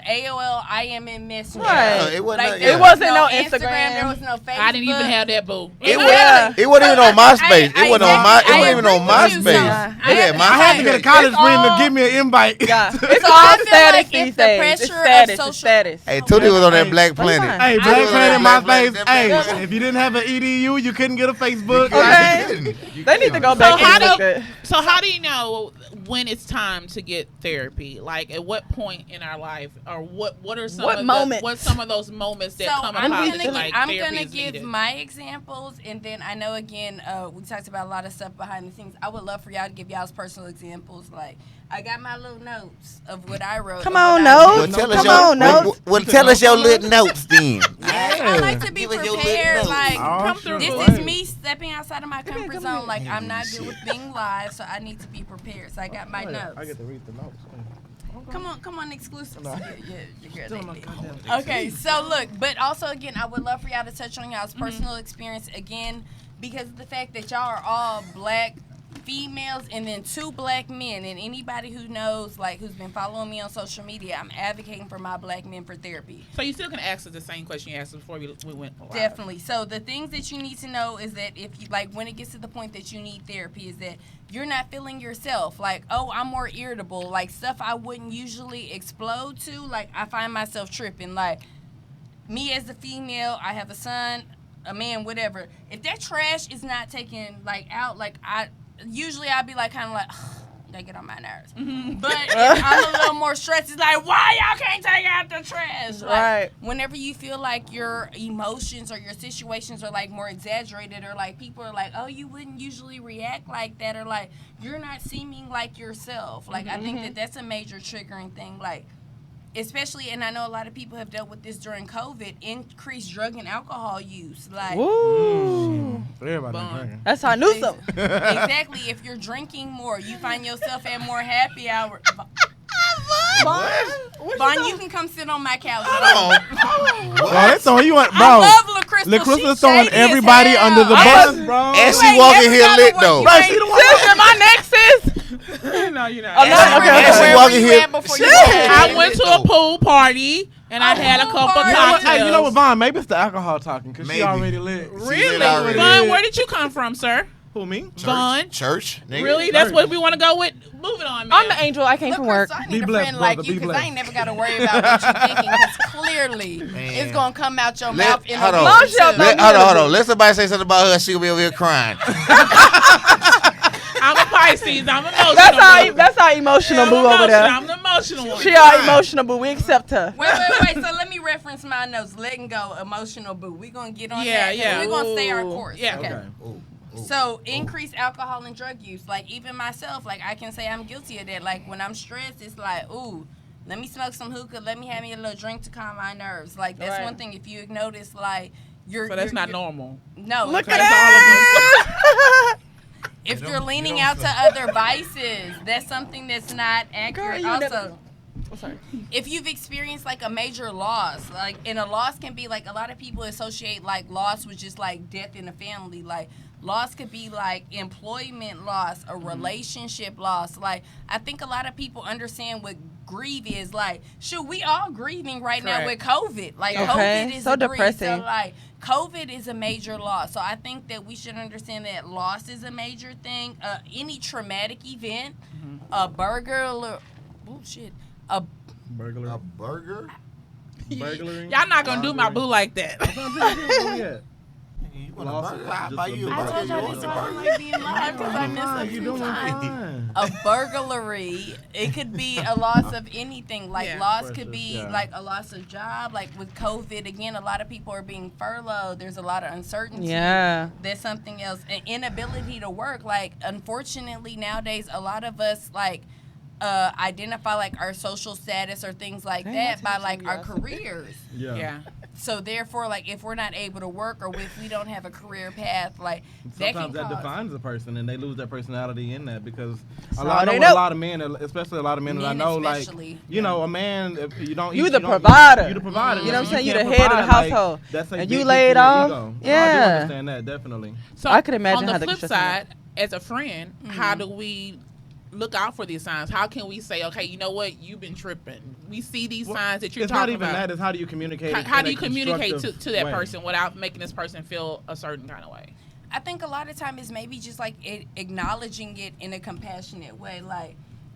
AOL, IMN Messenger. Right. It wasn't. Like, yeah. there It wasn't was no Instagram. There Instagram. was no Facebook. I didn't even have that, boo. It Yeah. wasn't. It wasn't even on MySpace. It wasn't on my. It I wasn't even on agree with you, MySpace. son. It had I had to get a MySpace. college It's friend to all- give me an invite. Yeah, it's So all I feel status like if these the days. It's pressure of status. It's social- status. Hey, Tootie was on that Hey, Black what you Planet. fine? Hey, Tootie Black was on Planet, that my Black face. Planet. Hey, Black Planet. if you didn't have an EDU, you couldn't get a Facebook. Okay. They need to go back how and do look you- at. So how do you know when it's time to get therapy? Like, at what point in our life, or what are some What of moments? what's some of those moments that So come I'm about gonna, that, like, I'm therapy gonna is give needed? my examples, and then I know again we talked about a lot of stuff behind the scenes. I would love for y'all to give y'all's personal examples. Like, I got my little notes of what I wrote. Come of on, what I Well, notes. tell us Come your. on, notes. Well, tell us your little notes then. I like to be Give us your little prepared. notes. Like, Oh, Come sure. through. this is me stepping outside of my here, comfort come zone. here. Like, I'm not good with being live, so I need to be prepared. So I got my I notes. get to read the notes. Come on, exclusive. Yeah, Tell 'em I'm goddamn- Okay, so look, but also again, I would love for y'all to touch on y'all's personal experience again, because of the fact that y'all are all black females and then 2 black men. And anybody who knows, like, who's been following me on social media, I'm advocating for my black men for therapy. So you still can ask us the same question you asked us before we went live. Definitely. So the things that you need to know is that if you, like, when it gets to the point that you need therapy, is that you're not feeling yourself. Like, oh, I'm more irritable. Like, stuff I wouldn't usually explode to. Like, I find myself tripping. Like, me as a female, I have a son, a man, whatever. If that trash is not taken, like, out, like, usually I'd be like, kind of like, they get on my nerves. But if I'm a little more stressed, it's like, why y'all can't take out the trash? Like, Right. whenever you feel like your emotions or your situations are, like, more exaggerated, or, like, people are like, oh, you wouldn't usually react like that, or, like, you're not seeming like yourself. Like, I think that that's a major triggering thing. Like, especially, and I know a lot of people have dealt with this during COVID, increased drug and alcohol use. Like, Woo. Everybody drinking. That's how I knew something. exactly. If you're drinking more, you find yourself at more happy hour. Vaughn, you can come sit on my couch. Bro, that's throwing you on, bro. I love LaCrystal. LaCrystal's throwing everybody under the bus, bro. And she walking here lit though. Bro, she the one. Sis, am I next, sis? No, you're not. I'm not. Okay. And she Where were walking you here. at before you came? I went to a pool party and I had a pool couple party. cocktails. Hey, you know what, Vaughn? Maybe it's the alcohol talking because she Maybe. already lit. Really? already. Vaughn, where did you come from, sir? Who, me? Vaughn? Church. Nigga. Really? That's what we want to go with? Move it on, man. I'm an angel. I came from work. I Be need a blessed, friend like brother, you be because I blessed. ain't never got to worry about what you're thinking because clearly Man. it's going to come out your Let- mouth in hold a on. week or two. Hold on. Let somebody say something about her. She gonna be over here crying. I'm a Pisces. I'm emotional. That's our emotional boo over there. I'm the emotional one. She our emotional boo. We accept her. Wait. So let me reference my notes. Letting go, emotional boo. We're going to get on Yeah, that. yeah. We're going to stay our Ooh. course. Yeah. Okay. Okay. So increased alcohol and drug use. Like even myself, like I can say I'm guilty of that. Like when I'm stressed, it's like, ooh, let me smoke some hookah. Let me have me a little drink to calm my nerves. Like that's Right. one thing. If you notice, like So that's not normal. No. Look because at that. if You you're don't- leaning you out don't- to other vices, that's something that's not accurate. Girl, you also, never- Sorry. if you've experienced like a major loss, like, and a loss can be like, a lot of people associate like loss with just like death in the family. Like loss could be like employment loss, a relationship loss. Like I think a lot of people understand what grief is. Like, shoot, we all grieving right now with COVID. Like Okay, COVID is so a grief. depressing. So like COVID is a major loss. So I think that we should understand that loss is a major thing. Any traumatic event, a burglar, a Burglary. A burger? Burglary. Y'all not going to do my boo like that. Yeah. You want a Lost burger? it. I'll Just buy a you a big I told burger. y'all You this want a song burger? like being live because I missed a You few doing times. fine. A burglary, it could be a loss of anything. Like Yeah. loss Precious, could be yeah. like a loss of job. Like with COVID, again, a lot of people are being furloughed. There's a lot of uncertainty. Yeah. There's something else, an inability to work. Like unfortunately nowadays, a lot of us like identify like our social status or things like Dang, that my by like TV our awesome. careers. Yeah. So therefore, like if we're not able to work or if we don't have a career path, like that Sometimes can that cause defines a person, and they lose their personality in that because all a lot they of know. a lot of men, especially a lot of men that I Men know, like especially. you know, a man if you don't, You eat, the you don't eat, provider. You the provider. You know what I'm If saying? You the can't head of the provide, like, household. that's a And big you hit laid to your off? ego. I do Yeah. understand that definitely. So I could imagine on how the that flip could stress side, as a friend, how do we look out for these signs? How can we say, okay, you know what, you've been tripping. We see these signs that you're It's not talking even about. that. It's how do you communicate? How in do a you communicate constructive to that way? person without making this person feel a certain kind of way? I think a lot of time is maybe just like acknowledging it in a compassionate way, like,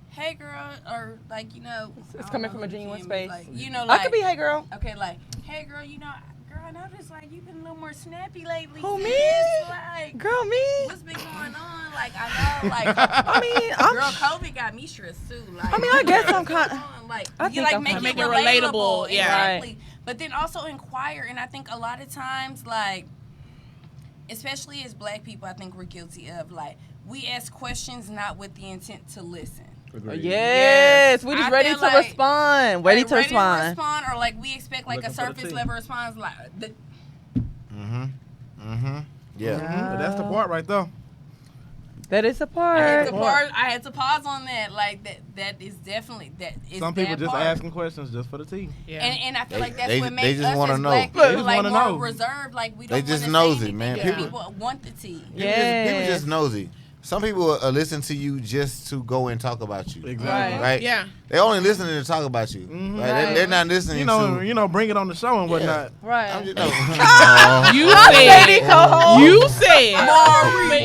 "Hey, girl," or like, you know, It's I coming don't from a know, genuine Kim, space. like, you know, I like, could be, hey girl. okay, like, "Hey, girl, you know, girl, I noticed like you've been a little more snappy lately. Who, sis. me? Like, Girl, me. what's been going on? Like, I know, like, I mean, girl, COVID got me stressed too. Like, I mean, I guess I'm what's going kind- on? Like, I you think like I'm make kinda- it Make it relatable. relatable, yeah. Exactly. But then also inquire, and I think a lot of times, like, especially as Black people, I think we're guilty of like we ask questions not with the intent to listen. Agreed. Yes, we just I ready feel to like- respond. Ready Like, to respond. or like we expect like Looking a for the surface tea. level response, like Yeah. But that's the part right there. That is a I had part. to I had to pause on that. Like that is definitely that is Some people that just part. asking questions just for the tea. Yeah. And I feel like that's They- what they makes just us wanna as know. Black They people just like wanna more know. reserved. Like we They don't just wanna nosy, say anything man. because People- people want the tea. People just nosy. Some people listen to you just to go and talk about you. Exactly. Right? Yeah. They only listening to talk about you. Mhm. Right? Right. They're not listening You know, bring it on the show and whatnot. Right. I'm just, no. You Lady said. co-host. You said. But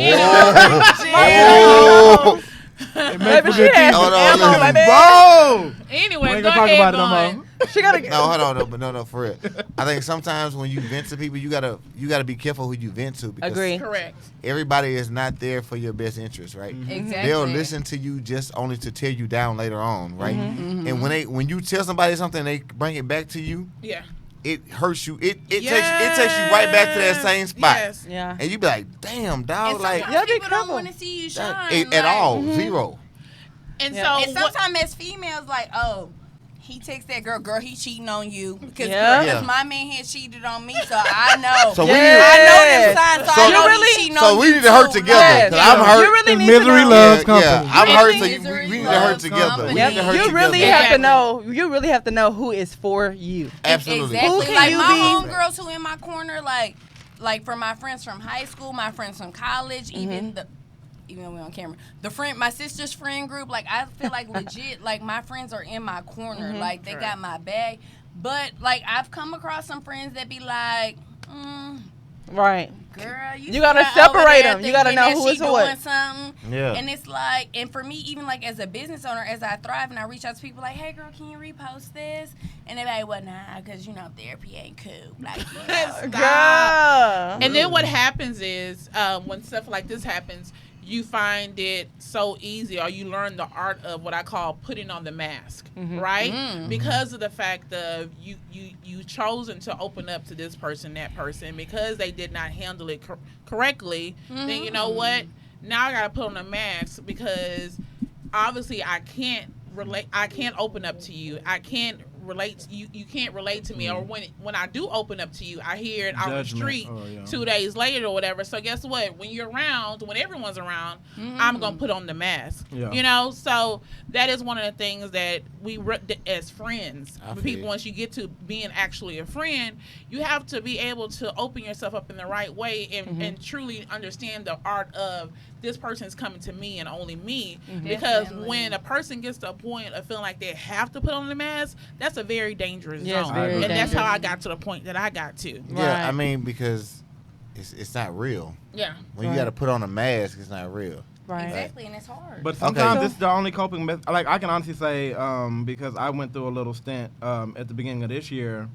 Oh. It makes Baby, for she good has tea. Hold on, ammo, listen. baby. Bro! anyway, We ain't go gonna talk ahead, about it no Vaughn. more. She gotta No, hold on, no, for real. I think sometimes when you vent to people, you gotta be careful who you vent to because Agree. Correct. everybody is not there for your best interest, right? Exactly. They'll listen to you just only to tear you down later on, right? Mm-hmm. And when you tell somebody something, they bring it back to you. Yeah. It hurts you. It takes you right back to that same spot, Yes. Yeah. and you be like, "Damn, dog!" And Like sometimes be people don't careful. want to see you that- shine at all, like- zero. And Yeah. so And sometimes as females, like, oh, he texts that girl, he cheating on you. Because Yeah. my man had cheated on me, so I know. So Yeah. I know them signs, so I So- know really- he cheating on So you we need to hurt too. together. Yes. 'Cause I'm hurt. You really And need misery to know. loves company. I'm hurt, so Misery we need to hurt loves together. company. We need to hurt You together. really Yeah. have to know. You really have to know who is for you. Absolutely. Exactly. Who can Like you my be? homegirls who in my corner, like for my friends from high school, my friends from college, even though we're on camera, my sister's friend group, like I feel like legit, like my friends are in my corner, like they got my bag. But like I've come across some friends that be like, Right. girl, You gotta sit over separate there 'em. You gotta thinking know that who she is what. doing something. Yeah. And it's like, and for me, even like as a business owner, as I thrive and I reach out to people like, hey girl, can you repost this? And they're like, well, nah, because therapy ain't cool. Like, Girl. And then what happens is when stuff like this happens, you find it so easy, or you learn the art of what I call putting on the mask, right? Because of the fact of you chosen to open up to this person, that person, because they did not handle it correctly. Then you know what? Now I gotta put on a mask because obviously I can't relate. I can't open up to you. I can't relate. You can't relate to me. Or when I do open up to you, I hear it out the Judgment. street Oh, yeah. 2 days later or whatever. So guess what? When you're around, when everyone's around, I'm gonna put on the mask. Yeah. So that is one of the things that we as friends, I feel people, you. once you get to being actually a friend, you have to be able to open yourself up in the right way and truly understand the art of this person's coming to me and only me. Because Definitely. when a person gets to a point of feeling like they have to put on the mask, that's a very dangerous Yes, zone. very And that's how dangerous. I got to the point that I got to. Yeah, I Right. mean, because it's not real. Yeah. When you got to put on a mask, it's not real. Right. exactly, and it's hard. But sometimes Okay. this is the only coping method. Like I can honestly say, because I went through a little stint at the beginning of this year,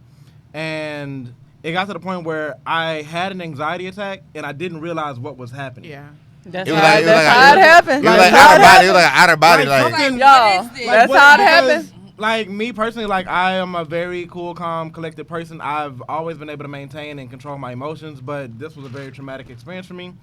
and it got to the point where I had an anxiety attack and I didn't realize what was happening. Yeah. That's It was how, like- it was that's like- how it happened. It was Like, like out of body. It was like out of body. Like, Like, something- Y'all, What is this? that's what- how it because, happened. Like me personally, like I am a very cool, calm, collected person. I've always been able to maintain and control my emotions, but this was a very traumatic experience for me.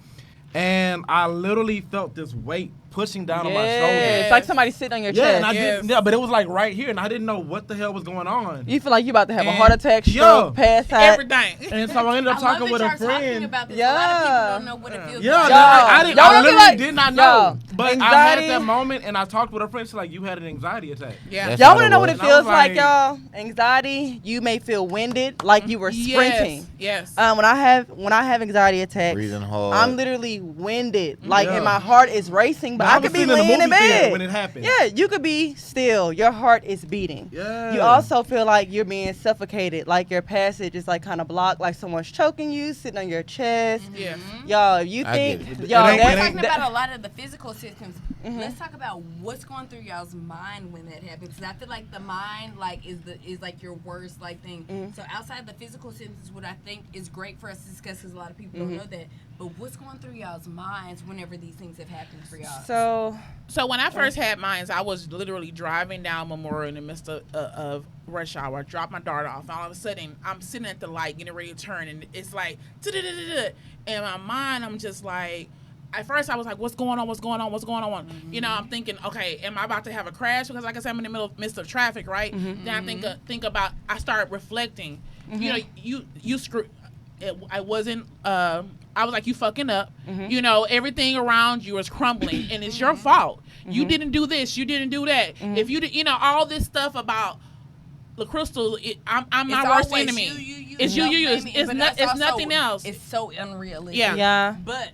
And I literally felt this weight pushing down on my Yeah, shoulders. it's like somebody sitting on your Yeah, chest. and I didn't. Yeah, but it was like right here, and I didn't know what the hell was going on. You feel like you about to have a And- heart attack, stroke, pass out. Everything. And so I ended up I love talking that with y'all a friend. talking about this. Yeah. A lot of people don't know what it feels Yeah, like. no, I didn't. Y'all I don't be literally like- did not know. y'all, But I anxiety- had that moment, and I talked with a friend. She's like, "You had an anxiety attack." Yeah. That's Y'all how want to it know what was. it And I was feels like, like- y'all? Anxiety. You may feel winded, like you were sprinting. Yes. When I have anxiety attacks, breathing hard. I'm literally winded, like, Yeah. and my heart is racing, but Now, I I was could be sitting in the laying in movie theater bed when it happened. Yeah, you could be still. Your heart is beating. Yeah. You also feel like you're being suffocated, like your passage is like kind of blocked, like someone's choking you, sitting on your chest. Yeah. Y'all, you I think get it. y'all It ain't- We're it that's talking ain't- about a lot of the physical symptoms. Let's talk about what's going through y'all's mind when that happens. Because I feel like the mind, like, is like your worst like thing. So outside the physical symptoms, what I think is great for us to discuss, because a lot of people don't know that. But what's going through y'all's minds whenever these things have happened for y'all? So when I first had mine, I was literally driving down Memorial in the midst of rush hour. I dropped my daughter off. And all of a sudden, I'm sitting at the light, getting ready to turn, and it's like, "Da-da-da-da-da." In my mind, I'm just like, at first I was like, what's going on? What's going on? What's going on? You know, I'm thinking, okay, am I about to have a crash? Because like I said, I'm in the midst of traffic, right? Then I think about, I started reflecting. You know, you screw. I wasn't. I was like, you fucking up. You know, everything around you is crumbling, and it's your fault. You didn't do this. You didn't do that. If you did, you know, all this stuff about LaCrystal, I'm my worst always enemy. You, It's you. It's nothing else. It's so unrealistic. Yeah. yeah. But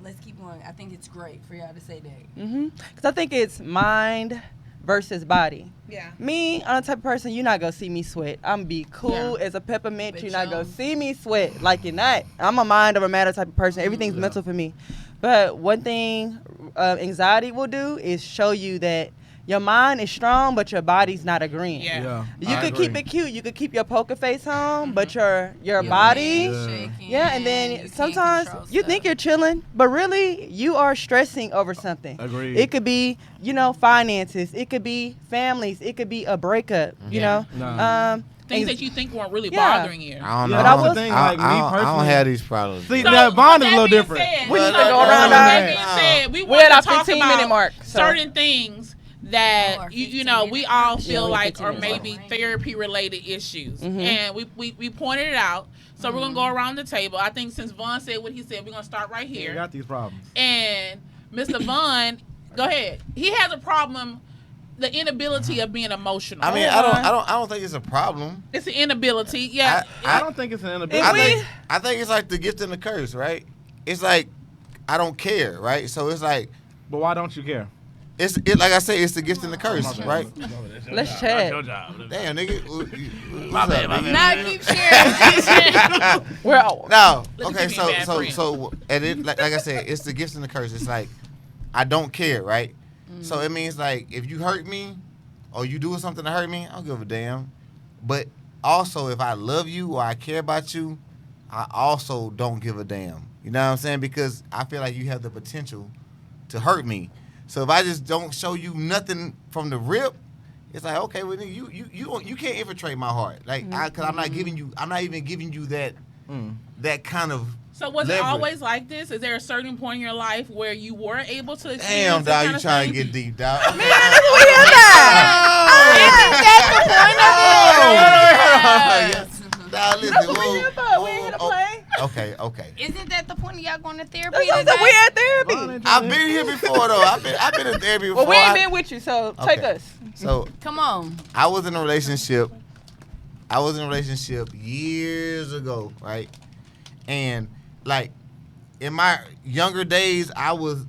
let's keep going. I think it's great for y'all to say that. Because I think it's mind versus body. Yeah. Me, I'm the type of person, you're not going to see me sweat. I'm going to be cool as a peppermint. But You're not going to y'all- see me sweat like you're not. I'm a mind over matter type of person. Everything's mental for me. But one thing anxiety will do is show you that your mind is strong, but your body's not agreeing. Yeah. You I could agree. keep it cute. You could keep your poker face on, but your body... Hands shaking, Yeah, and you then can't sometimes control you stuff. think you're chilling, but really you are stressing over something. Agreed. It could be, you know, finances. It could be families. It could be a breakup. You know, Nah. Things anx- that you think weren't really Yeah. bothering you. I don't Yeah, know. that's the I, thing, I, like, me I don't personally- have these problems. See, So, that bond is a with little that being different. said- We need to so, go around with that our- being said, we We're want at to our talk 15-minute about mark, so. certain things that you know we all feel we like 15 are minutes. maybe therapy related issues, Mhm. and we pointed it out. So we're gonna go around the table. I think since Vaughn said what he said, we're gonna start right You here. got these problems. And Mr. Vaughn, go ahead. He has a problem, the inability of being emotional. I mean, I don't think it's a problem. It's an inability. Yeah. I don't think it's an inability. I think it's like the gift and the curse, right? It's like I don't care, right? So it's like, But why don't you care? it's like I say, it's the gift and the curse, right? Let's chat. Damn, nigga. My bad, my bad. Now keep sharing. Well, No, Look okay, at you being bad friend. so, and it, like I said, it's the gifts and the curse. It's like, I don't care, right? So it means like, if you hurt me, or you do something to hurt me, I don't give a damn. But also, if I love you or I care about you, I also don't give a damn. You know what I'm saying? Because I feel like you have the potential to hurt me. So if I just don't show you nothing from the rip, it's like, okay, well, you can't infiltrate my heart, like, because I'm not even giving you that that kind of. So was leverage. it always like this? Is there a certain point in your life where you were able to experience Damn, that dog, you kind trying of to thing? get deep, dog. Isn't that the point of it? Now listen, That's what we here for. We ain't here to play. Okay. Isn't that the point of y'all going to therapy That's today? we had therapy. I've been here before though. I've been in therapy before. Well, we ain't been with you, so take Okay. us. So Come on. I was in a relationship years ago, right? And like in my younger days, I was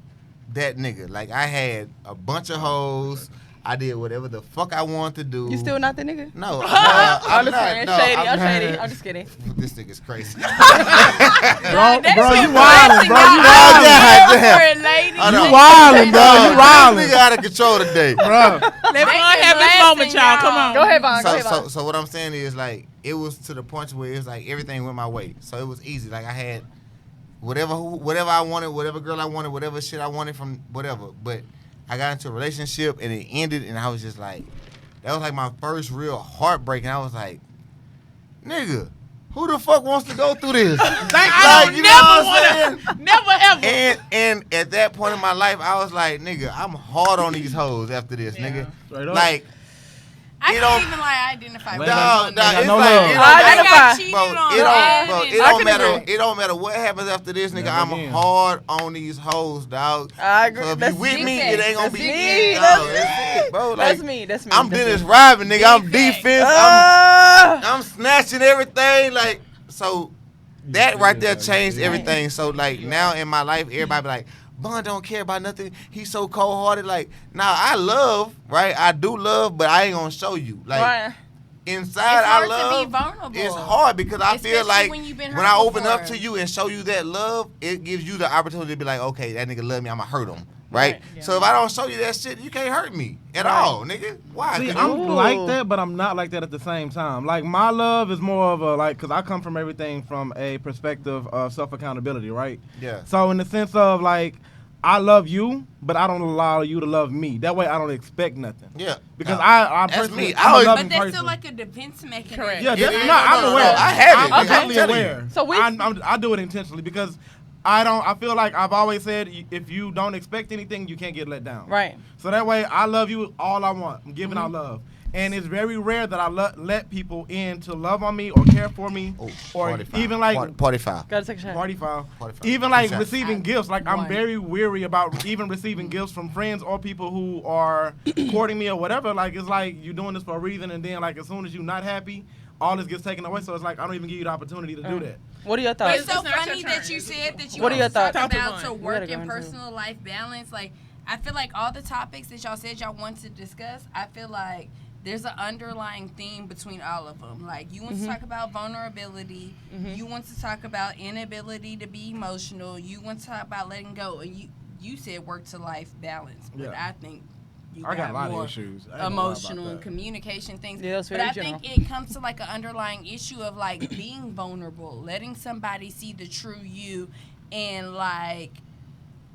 that nigga. Like I had a bunch of hoes. I did whatever the fuck I wanted to do. You still not the nigga? No, I'm I'm just not. kidding. No, Shady. I'm I'm not. shady. I'm just kidding. This nigga's crazy. Bro, you wildin', bro. You Oh, wildin'. goddamn. Lady. Oh, no. You wildin', bro. You This wildin'. nigga out of control today. Bro. Let Vaughn have this moment, y'all. Come on. Go ahead, Vaughn. Go ahead, Vaughn. So what I'm saying is like it was to the point where it was like everything went my way. So it was easy. Like I had whatever I wanted, whatever girl I wanted, whatever shit I wanted from whatever. But I got into a relationship and it ended, and I was just like, that was like my first real heartbreak, and I was like, nigga, who the fuck wants to go through this? I Like, you never know what I'm saying? wanna, never ever. And at that point in my life, I was like, nigga, I'm hard on these hoes after this, nigga. Straight up. Like, I You can't don't- even like identify with dog, got it's no like, love. it don't I matter- I got cheated Bro, on. it I don't can matter. agree. It don't matter what happens after this, nigga. Never I'm again. hard on these hoes, dog. I agree. So if That's you with me. me, it ain't gonna That's be me. dog. That's That's it, bro. Like, That's me. That's me. I'm That's Dennis me. Rodman, nigga. I'm defense. Ah! I'm snatching everything. Like, so that right there changed everything. So like now in my life, everybody be like, Vaughn don't care about nothing. He's so cold hearted. Like, nah, I love, right? I do love, but I ain't gonna show you. Like Right. inside, It's hard I love. to be vulnerable. It's hard because I feel Especially like when you've been when hurt I open up before. to you and show you that love, it gives you the opportunity to be like, okay, that nigga love me. I'ma hurt him, right? So if I don't show you that shit, you can't hurt me at all, nigga. Why? See, 'Cause I'm you- like that, but I'm not like that at the same time. Like, my love is more of a, like, because I come from everything from a perspective of self-accountability, right? Yeah. So in the sense of, like, I love you, but I don't allow you to love me. That way I don't expect nothing. Yeah. Because No. I That's personally, me. I'm I a always- loving But that's person. still like a defense mechanism. Correct. Yeah, Yeah, that's yeah, not. no, I'm no, no. aware. I have it, I'm nigga. I'm completely telling you. aware. So we- I do it intentionally because I feel like I've always said if you don't expect anything, you can't get let down. Right. So that way, I love you all I want. I'm giving Mm-hmm. out love. And it's very rare that I let people in to love on me or care for me Oh, or party foul. even like party foul. Gotta take a shot. party foul. Party foul. Even like Two shots. receiving gifts. Like I'm One. very weary about even receiving gifts from friends or people who are courting me or whatever. Like it's like you're doing this for a reason, and then like as soon as you're not happy, all this gets taken away. So it's like I don't even give you the opportunity to do that. What are your But thoughts? it's so It's not your funny that turn. you said that you What are your want to talk thoughts? about Talk to to Vaughn. work We gotta and go into personal life balance. Like, I feel like all the topics that y'all said y'all want to discuss, I feel like there's an underlying theme between all of them. Like, you want to talk about vulnerability. You want to talk about inability to be emotional. You want to talk about letting go. And you said work to life balance. But Yeah. I think you I got a lot more of issues. I ain't gonna lie about emotional and that. communication things. Yeah, that's but very I general. think it comes to like an underlying issue of like being vulnerable, letting somebody see the true you, and like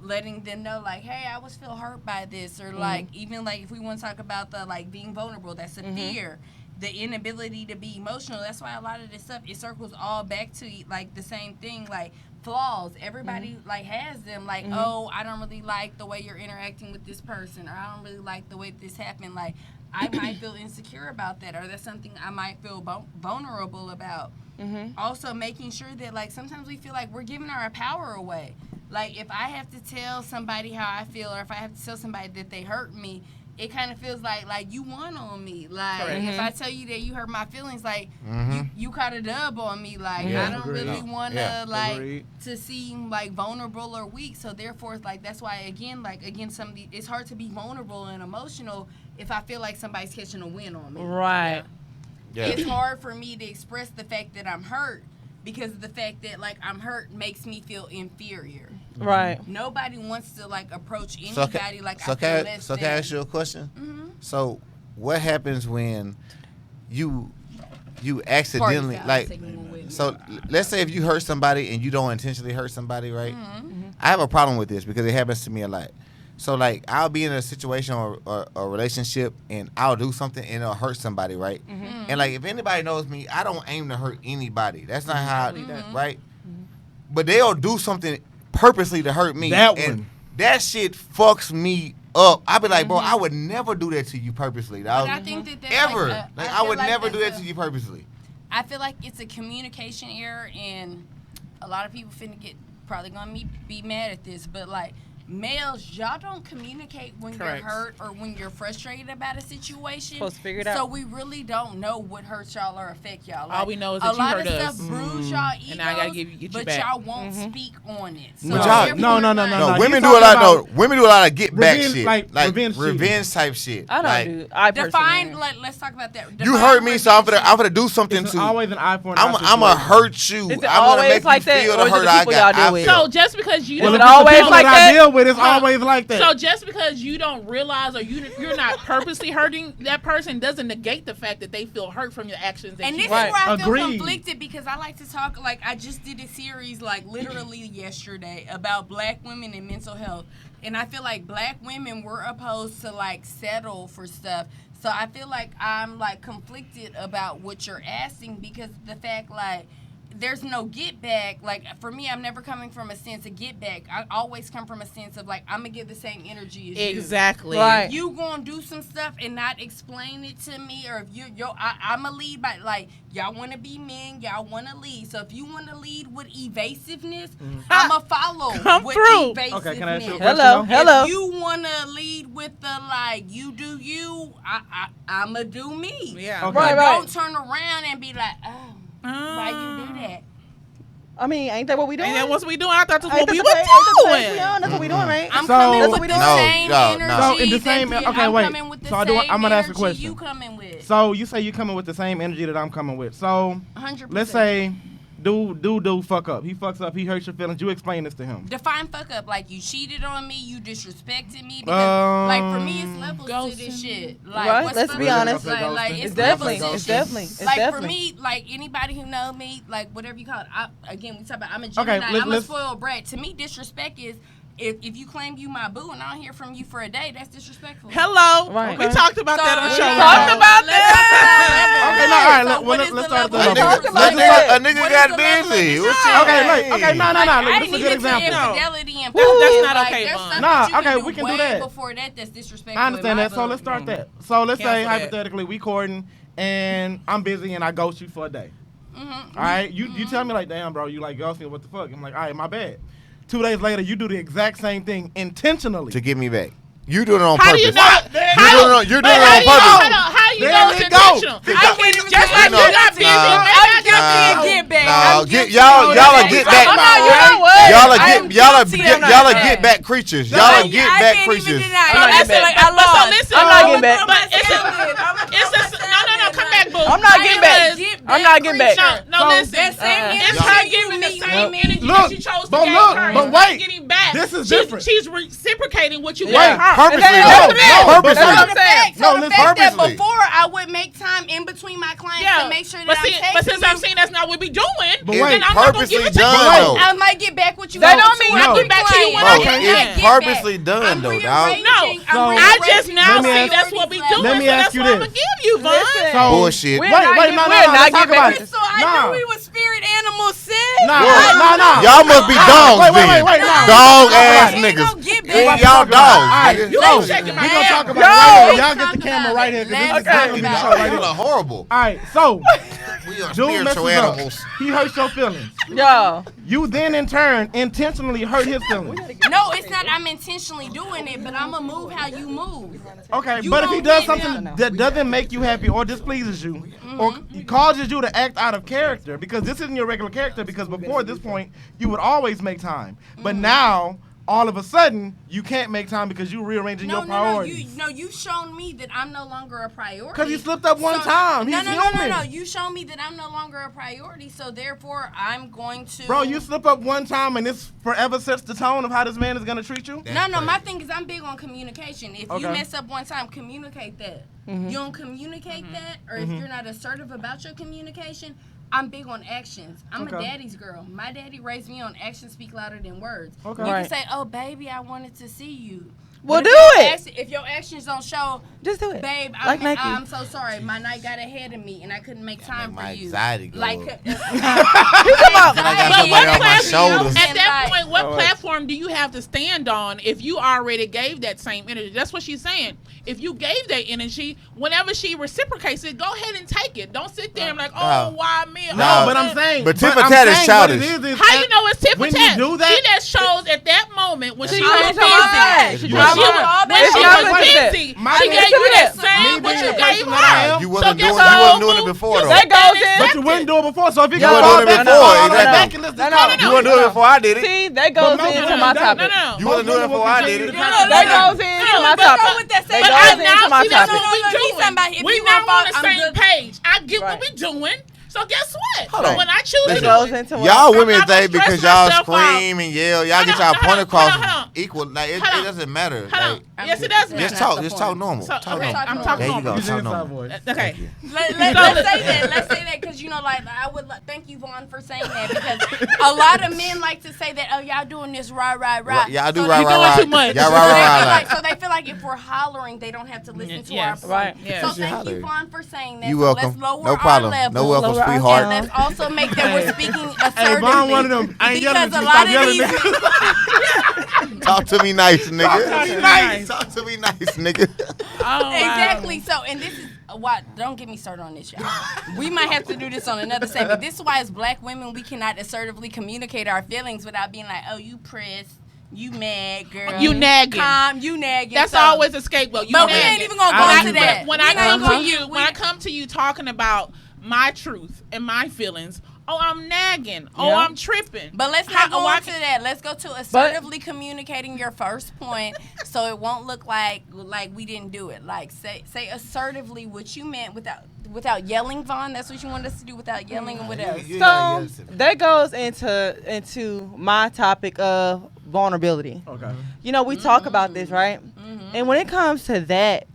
letting them know like, hey, I always feel hurt by this, or like even like if we want to talk about the like being vulnerable, that's a fear. The inability to be emotional. That's why a lot of this stuff, it circles all back to like the same thing. Like flaws. Everybody like has them. Like, oh, I don't really like the way you're interacting with this person, or I don't really like the way this happened. Like, I might feel insecure about that, or that's something I might feel vulnerable about. Also, making sure that like sometimes we feel like we're giving our power away. Like, if I have to tell somebody how I feel, or if I have to tell somebody that they hurt me, it kind of feels like you won on me. Like, if I tell you that you hurt my feelings, like, you caught a dub on me. Like, I don't really want to, like, to seem, like, vulnerable or weak. So, therefore, it's like, that's why, again, it's hard to be vulnerable and emotional if I feel like somebody's catching a win on me. Right. Yeah. It's hard for me to express the fact that I'm hurt, because the fact that, like, I'm hurt makes me feel inferior. Right. Nobody wants to, like, approach anybody I feel less can I ask you a question? So, what happens when you accidentally, like, so let's say if you hurt somebody and you don't intentionally hurt somebody, right? I have a problem with this because it happens to me a lot. So, like, I'll be in a situation or a relationship, and I'll do something, and it'll hurt somebody, right? And, like, if anybody knows me, I don't aim to hurt anybody. That's not how, right? But they'll do something purposely to hurt me. And that shit fucks me up. I'll be like, bro, I would never do that to you purposely, dog. But I think that's ever. I would never do that to you purposely. I feel like it's a communication error, and a lot of people probably gonna be mad at this, but, like, males, y'all don't communicate when you're hurt or when you're frustrated about a situation. Supposed to figure it out. So we really don't know what hurts y'all or affect y'all. Like, all we know is that you hurt us. A lot of stuff bruise y'all egos, and I gotta get you but back. y'all won't speak on it. So But y'all, no. Women do a lot. No, women do a lot of get back shit, like revenge type shit. I don't do. I define. personally. Let's talk about that. You hurt me, so I'm gonna do something It's to. always an eye for an eye. I'm gonna hurt you. Is it I'm gonna always make like you that, feel or the is it hurt the I people got. y'all deal with? So just because you Well, don't if it's the always people like that that? I deal with, it's always like that. So just because you don't realize or you're not purposely hurting that person doesn't negate the fact that they feel hurt from your actions. And you this is do. where I feel Agreed. conflicted, because I like to talk, like, I just did a series, like, literally yesterday about black women and mental health. And I feel like black women were opposed to, like, settle for stuff. So I feel like I'm, like, conflicted about what you're asking, because the fact, like, there's no get back. Like, for me, I'm never coming from a sense of get back. I always come from a sense of, like, I'm gonna give the same energy as you. Exactly. Right. If you gonna do some stuff and not explain it to me, or if I'm a lead by, like, y'all want to be men, y'all want to lead. So if you want to lead with evasiveness, I'ma follow Come with through. evasiveness. Okay, can I ask you a Hello. question? Hello. If you wanna lead with the, like, you do you, I'ma do me. Yeah. Okay. But Right. don't turn around and be like, oh, why you do that? I mean, ain't that what we doing? And then what's we doing? I thought that's Ain't what we that were the same- doing. That's what we doing, right? I'm So- coming That's with what the we doing. same No, energy. no. So in the same- that okay, I'm wait. coming with the So I'm same gonna ask a energy question. you coming with. So you say you coming with the same energy that I'm coming with. So 100%. let's say dude fuck up. He fucks up. He hurts your feelings. You explain this to him. Define fuck up. Like, you cheated on me, you disrespected me. Because, like, for me, it's levels to this shit. Like, Right, what's let's fuck be up? honest. Like, It's it's definitely, levels to it's shit. definitely, it's Like, definitely. for me, like, anybody who knows me, like, whatever you call it, again, we talk about, I'm a Okay, Gemini, I'm a let's- spoiled brat. To me, disrespect is, if you claim you my boo and I don't hear from you for a day, that's disrespectful. Hello. Right. We talked about that on the So, show. we talked about that. Okay, no, all right, So what is let's the start level at of the talked level. about disrespect? that. A nigga What got is the level of busy. disrespect? Okay, no, I this is didn't a good even example. say infidelity and That's power. not Like, okay, there's Vaughn. stuff Nah, that you okay, can we can do way that. Before that's disrespectful. I understand in my that. So let's book. start that. So let's say Cancel that. hypothetically we courting and I'm busy and I ghost you for a day. All right, you tell me like, damn, bro, you like ghosting? What the fuck? I'm like, all right, my bad. 2 days later, you do the exact same thing intentionally. To get me back. You doing it on How do purpose. you know? You're doing it on purpose. How you There know we it's go. intentional? There I we can go. just like You know, you got busy. nah, maybe I got nah, busy. Get back. No, I'm get guilty y'all of are that. get I'm back. not- you know what? Y'all are I'm get y'all are guilty get of y'all are that. get back creatures. Y'all I are can't get back even creatures. deny it. I'm not Listen, getting like, back. I lost. So listen, I'm not getting back. But it's just no, come back, boo. I'm not getting back. Get I'm not getting back. No, So- listen. That same It's energy her you giving the meet same me. energy Look, that you chose to but give look, her. but It's wait. not getting back. This is different. She's reciprocating what you Wait, gave her. Purposely That's though. it. That's what Purposely. I'm saying. So No, the listen, fact that purposely. before I would make time in between my clients to make sure that but, I'm texting but since you, I'm saying that's not what we doing, But then wait, I'm not gonna purposely give it to done you. though. I might get back with you. That on don't tour. mean I'm I get back to you when Bro, I get back. it's purposely done I'm though, dog. rearranging. No, I'm I just rearranging now Let me see ask- that's what we doing. Let me so ask that's you what I'm this. gonna give you, Vaughn. Listen. So Bullshit. We're Wait, not wait, get- no, we're let's not talk getting about back. it. So I Nah. knew we were spirit animals, sis. Nah. Y'all must be dogs Wait, then. nah. Dog ass He niggas. gonna get Hey, back. y'all dogs. Alright, nigga. so Let's check him we out. gonna talk about No. it right here. Let's Y'all get talk the camera about right it. here. 'Cause Let's this is talk gonna be the about show it. right You here. look horrible. Alright, so We are dude messes spiritual up. animals. He hurts your feelings. Yo, You then in turn intentionally hurt his feelings. No, it's not. I'm intentionally doing it, but I'ma move how you move. Okay, You but if he don't does get something him. that doesn't make you happy or displeases you, or causes you to act out of character, because this isn't your regular character, because before this point, you would always make time. But now, all of a sudden, you can't make time because you're rearranging your priorities. You've shown me that I'm no longer a priority. Because he slipped up one time. He's human. No. You show me that I'm no longer a priority, so therefore I'm going to. Bro, you slip up one time and this forever sets the tone of how this man is going to treat you? No. My thing is I'm big on communication. If you Okay. mess up one time, communicate that. You don't communicate that, or if you're not assertive about your communication, I'm big on actions. I'm a Okay. daddy's girl. My daddy raised me on actions speak louder than words. Okay. You Right. can say, "Oh, baby, I wanted to see you." well, But do if your it. if your actions don't show, Just do it. babe, Like Nike. I'm so sorry. My night got ahead of me, and I couldn't make time make for my you. anxiety go Like, up. about- I got But somebody what on my platform, shoulders. at that And, point, what platform do you have to stand on if you already gave that same energy? That's what she's saying. If you gave that energy, whenever she reciprocates it, go ahead and take it. Don't sit there and like, oh, No. why me? No, Oh, but I'm saying. But tit I'm for tat is saying childish. what it is How you know it's tit for when tat? you do that- She just shows at that moment when she She was was busy. alright. When She was she was alright. when It's she not was like that. busy, My she thing gave is you that me same what being you the gave person that I her. am. You So wasn't guess doing what? you wasn't doing it before though. That goes in. But you wouldn't do it before, so if you You got weren't fall doing it back, before, fall back exactly. and let's No, just no. call it You out. weren't doing it before I did it. See, that goes most into women my don't. topic. No. You wasn't doing it before I did it. That goes into my Let's go topic. with that That same. But goes I into now my see that's topic. what we No, he's doing. talking about if We you now gonna on the fall, I'm same good. page. I get Right. what we doing. So guess what? Hold on. When I choose That to goes do it, into what Y'all I'm women not gonna think because stress y'all myself scream and yell, y'all Hold get on, y'all hold point on, across hold on. equal. Like it Hold on. doesn't matter. Hold on. Like, Yes, it does matter. just talk normal. So, Talk okay, normal. I'm talking There you normal. go. Talk normal. voice. Okay. Let's say that. Let's say that because I would thank you, Vaughn, for saying that because a lot of men like to say that, oh, y'all doing this right. Y'all do So right, they- doing right, too right. much. Y'all So right, they feel right, like, right. so they feel like if we're hollering, they don't have to listen to Yes. our Right. Yes. So Yes, you're thank you, hollering. Vaughn, for saying that. You So welcome. let's lower No our problem. level. No welcome, Lower our sweetheart. And let's also make that we're speaking assertively. Hey, Vaughn, one of them. I ain't yelling because at a you. lot Stop of yelling. these Talk to me nice, nigga. to me nice. Talk to me nice, nigga. Oh, wow. Exactly. So, and this is why. Don't get me started on this, y'all. We might have to do this on another segment. This is why, as black women, we cannot assertively communicate our feelings without being like, "Oh, you pressed, you mad, girl, You nagging. calm, you nagging." That's So- always a scapegoat. You But we nagging. ain't even gonna I go like into that. that. When We I ain't come gonna- to you, we- when I come to you talking about my truth and my feelings, oh, I'm nagging. Oh, Yeah. I'm tripping. But let's not go Why into that. Let's go to assertively communicating your first point, so it won't look like we didn't do it. Like say assertively what you meant without yelling, Vaughn. That's what you wanted us to do without yelling and what else? So that goes into my topic of vulnerability. Okay. You know, we talk about this, right? And when it comes to that,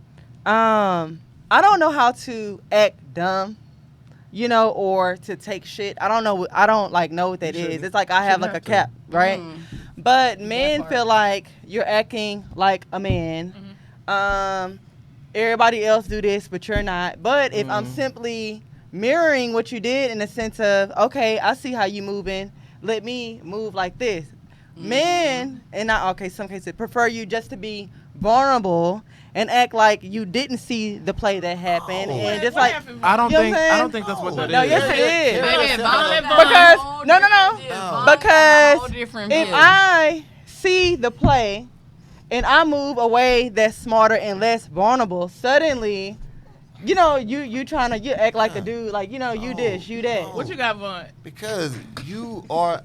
I don't know how to act dumb, you know, or to take shit. I don't know. I don't like know what that You is. shouldn't- It's like I have like a shouldn't cap, right? But men part. feel like you're acting like a man. Everybody else do this, but you're not. But if I'm simply mirroring what you did in the sense of, okay, I see how you moving. Let me move like this. Men, and not okay, some cases prefer you just to be vulnerable and act like you didn't see the play that happened, and just like I don't You know think. what I'm I saying? don't think that's what that is. no, yes it is. Baby, Vaughn, Because Whole no, different because whole different if view. I see the play and I move away that's smarter and less vulnerable, suddenly, you know, you trying to act like a dude, like you know, you this, you that. what you got, Vaughn? Because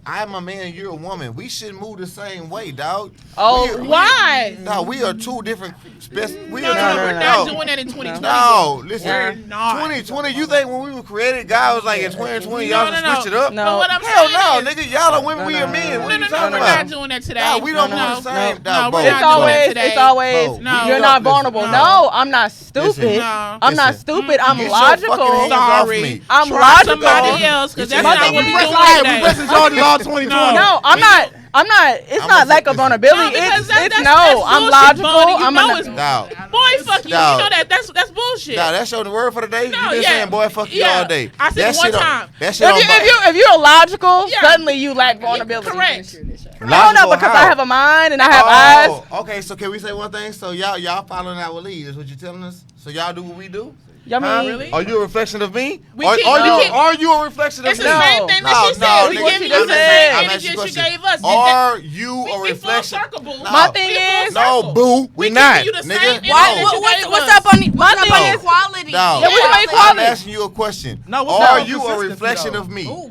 I'm a man, you're a woman. We shouldn't move the same way, dog. Oh, Why? No, we are two different. We No, are we're two- not doing that in 2020. No, listen. We're not. 2020, you think when we were created, God was like in 2020, y'all should switch it up? No. But what I'm Hell saying no, is, nigga. Y'all are women, we No, are no, men. no, What are you we're talking not about? doing that today. No, we don't No, move the no, same. no, dog, we're Bo. not It's doing always, that today. it's always, Bo, No. you're we not don't- vulnerable. listen. No, I'm not stupid. Listen. No. I'm not Listen. stupid. I'm Get your fucking logical. hands off Sorry. me. I'm Try logical. somebody else, because Get that's your not what hands we off doing me. We today. pressing charges all 2020. No, I'm not. I'm not. It's not lack of vulnerability. because It's that's I'm bullshit, logical. Bonnie. You I'm know a, it's Dog. boy, fuck you. Dog. You know that's bullshit. Nah, that's your word for the day. No, You been yeah. saying boy fuck you Yeah. all day. I said That one shit on- time. That shit on if you're logical, Yeah. suddenly you lack vulnerability. Correct. I don't know because I have a mind and I have eyes. Okay, so can we say one thing? So y'all following our lead is what you telling us? So y'all do what we do? Y'all Huh? mean? Really? Are you a reflection of me? We Are keep- you we keep- are you a reflection of It's me? the same thing that she said. We nigga, giving I'm you the asking- same I'm energy asking that you she a gave us. Are you a We full reflection? circle, boo. No. My thing is- No, boo, we not. giving you the same Nigga, energy Why, that no. you what's gave what's us. up on the My thing is- quality? No. Yeah, we can make I'm quality. asking you a question. No, what's Are up? you a Consistency, reflection though. of me? Ooh,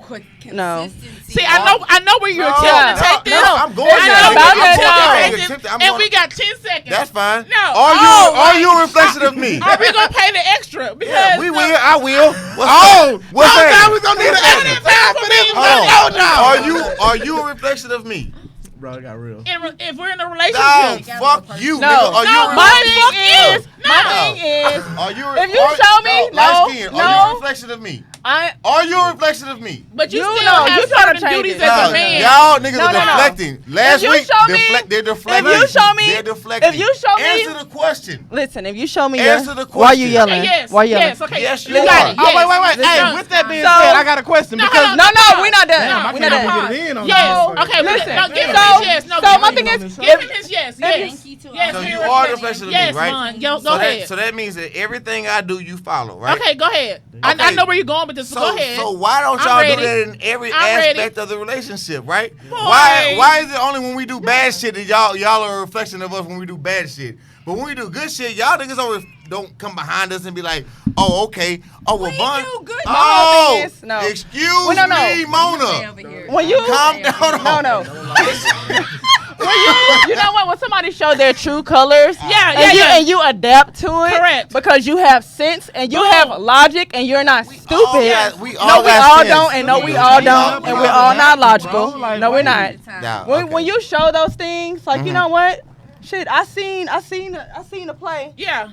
No. consistency. See, I know where you're No, attempting to take this. no, I'm going I there. know I'm where going you're there. attempting to take this. I'm And going- we got 10 seconds. That's fine. No. Are you a reflection of me? Are we gonna pay the extra? Because Yeah, we will. I will. What's Oh, what's now that? we gonna need What's an that? extra time for this. Hold on. No. Are you a reflection of me? Bro, it got real. if we're in a No, relationship, fuck you, No. nigga. Are you No, a my reflection? thing is, My no. thing is, Are you? If you show me, no, light skin, Are you no. a reflection of me? I Are you a reflection of me? But you You still know, have you tryna certain change duties it. as No, a man. y'all niggas No, are no, no. deflecting. Last If you week, show me- they're deflecting. if you show me- they're deflecting. if you show me- Answer the question. listen. If you show me, Answer the why you question. yelling? Yes. Why you yelling? Yes. Okay. Yes, you got are. it. Oh, wait. Yes. Hey, No. with that being So- said, I got a question No, because No, we're not done. No, we're I not can't done. get it in on Yes. this. Okay. Listen, No, give him so- his yes. No, so give my him thing his- is- give him his yes. Yes. Thank you to Yes. So we're you a are a reflection. reflection of Yes, me, right? Vaughn. Go So ahead. that means that everything I do, you follow, right? Okay, go ahead. I Okay. know where you're going with this. So go ahead. So why don't I'm y'all ready. do that in every I'm ready. aspect of the relationship, right? Boy. Why is it only when we do bad shit that y'all are a reflection of us when we do bad shit? But when we do good shit, y'all niggas don't come behind us and be like, oh, okay. Oh, well, We Vaughn. do good. My whole Oh, thing is- no. excuse Well, no. me, Mona. When you Calm down. no. When you know what? When somebody show their true colors, and you adapt to it, Correct. because you have sense and you Boom. have logic and you're not stupid. We No, all we got all sense. don't, and no, we We all all don't, got and we're sense. all not logical. Bro, like, No, we're wait. not. Nah, When okay. you show those things, like you know what? Shit, I seen the play. Yeah.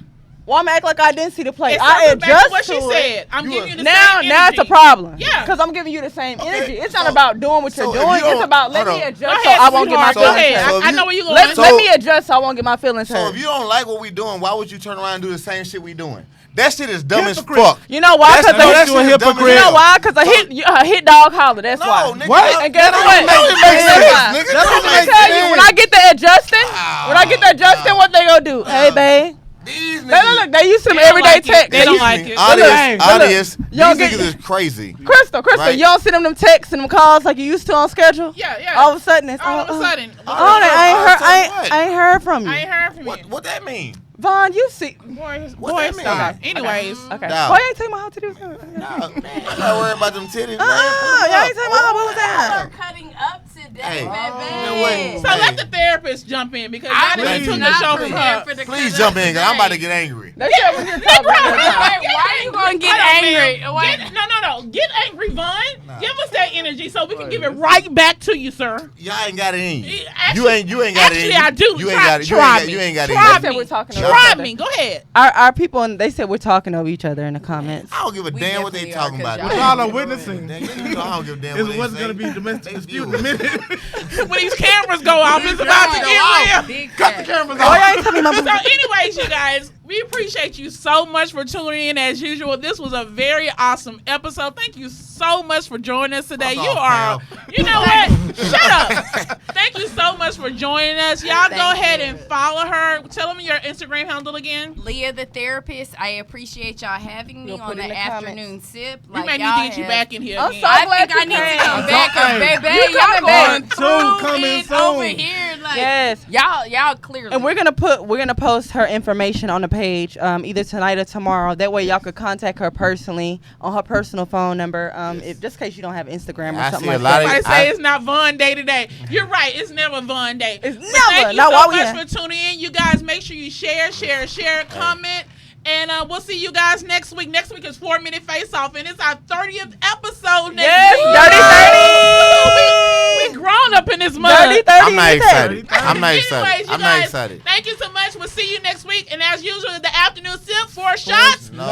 Well, I'm act like I didn't see the play. It's I circle back to adjust what she to it. said. I'm You giving are- you the Now same it's a energy. problem. Yeah. Because I'm giving you the same Okay, energy. It's so- not about doing what you're so if doing. you don't- It's about let hold me on. adjust Go so ahead, I won't get my sweetheart. Go feelings ahead. hurt. So I if know you- where you're going. Let me adjust so I won't get my feelings So hurt. if you don't like what we doing, why would you turn around and do the same shit we doing? That shit is dumb Hypocrite. as fuck. You know why? That's- Because that you a shit is dumb as hypocrite. you know hell. why? Because a hit dog holler. That's No, why. nigga. What? And guess That what? don't make That's sense, why. nigga. That That don't don't make make Tell sense. you, when I get the adjusting, what they gonna do? Hey, babe. These They look, they used to them They don't everyday like it. texts. They don't like it. Audience, Look, audience, these Y'all get- niggas is crazy. Crystal, Right. you don't send them texts and them calls like you used to on schedule? Yeah, yeah. All of a sudden, it's All of a sudden. I ain't heard from you. I ain't heard from you. What that mean? Vaughn, you see. Boy, What that mean? stop. Anyways. Okay. Dog. Boy, you ain't tell me how to do it. Nah, man, I'm not worried about them titties, man. Y'all ain't tell me how what was that? We're cutting up today, Hey, baby. you know what? So let the therapist jump in because I I didn't was took the not show from prepared her. for the Please cut jump up in, cause I'm about to today. get angry. That's what we're talking about. Why you gonna get Hold on, angry? ma'am. Why- No. Get angry, Vaughn. Give us that energy so we can give it right back to you, sir. Y'all ain't got it in you. Actually- You ain't got it in Actually, you. I do. You ain't Try- got it. try You me. ain't got it in Try you. They said me. we're talking over Try each other. me. Go ahead. Our people, they said we're talking over each other in the comments. I don't give a We damn what they definitely are, talking about. 'cause What y'all are witnessing You know I don't give a damn is what what's they going to say. be domestic They dispute in view a it. minute. When these cameras go off, it's about to get real. Big Cut the facts. cameras Boy, off. y'all ain't tell me my So, anyways, you guys, we appreciate you so much for tuning in as usual. This was a very awesome episode. Thank you so much for joining us today. Fuck You off, are, pal. you know what? Shut up. Thank you so much for joining us. Y'all go Thank ahead you. and follow her. Tell them your Instagram handle again. Leah the therapist, I appreciate y'all having me We'll on put the it in the afternoon sip. You Like may need y'all to get you have. back in here I'm again. so I glad think you I need to came. come back, cause baby, You y'all coming back. going Coming through it over soon. here. Like, Yes. y'all clearly. And we're gonna post her information on the page either tonight or tomorrow. That way y'all could contact her personally on her personal phone number. If just in case you don't have Instagram or I something see a like lot that. of- Somebody say it's not Vaughn Day today. You're right. It's never Vaughn Day. It's But never. Thank you Not so while we much here. for tuning in. You guys, make sure you share, comment. And we'll see you guys next week. Next week is 4-Minute Face Off, and it's our 30th episode next Yes, week. We grown up in this month. 30. I'm not excited. I'm not Anyways, excited. you I'm not guys, excited. Thank you so much. We'll see you next week. And as usual, the afternoon sip, 4 shots. No.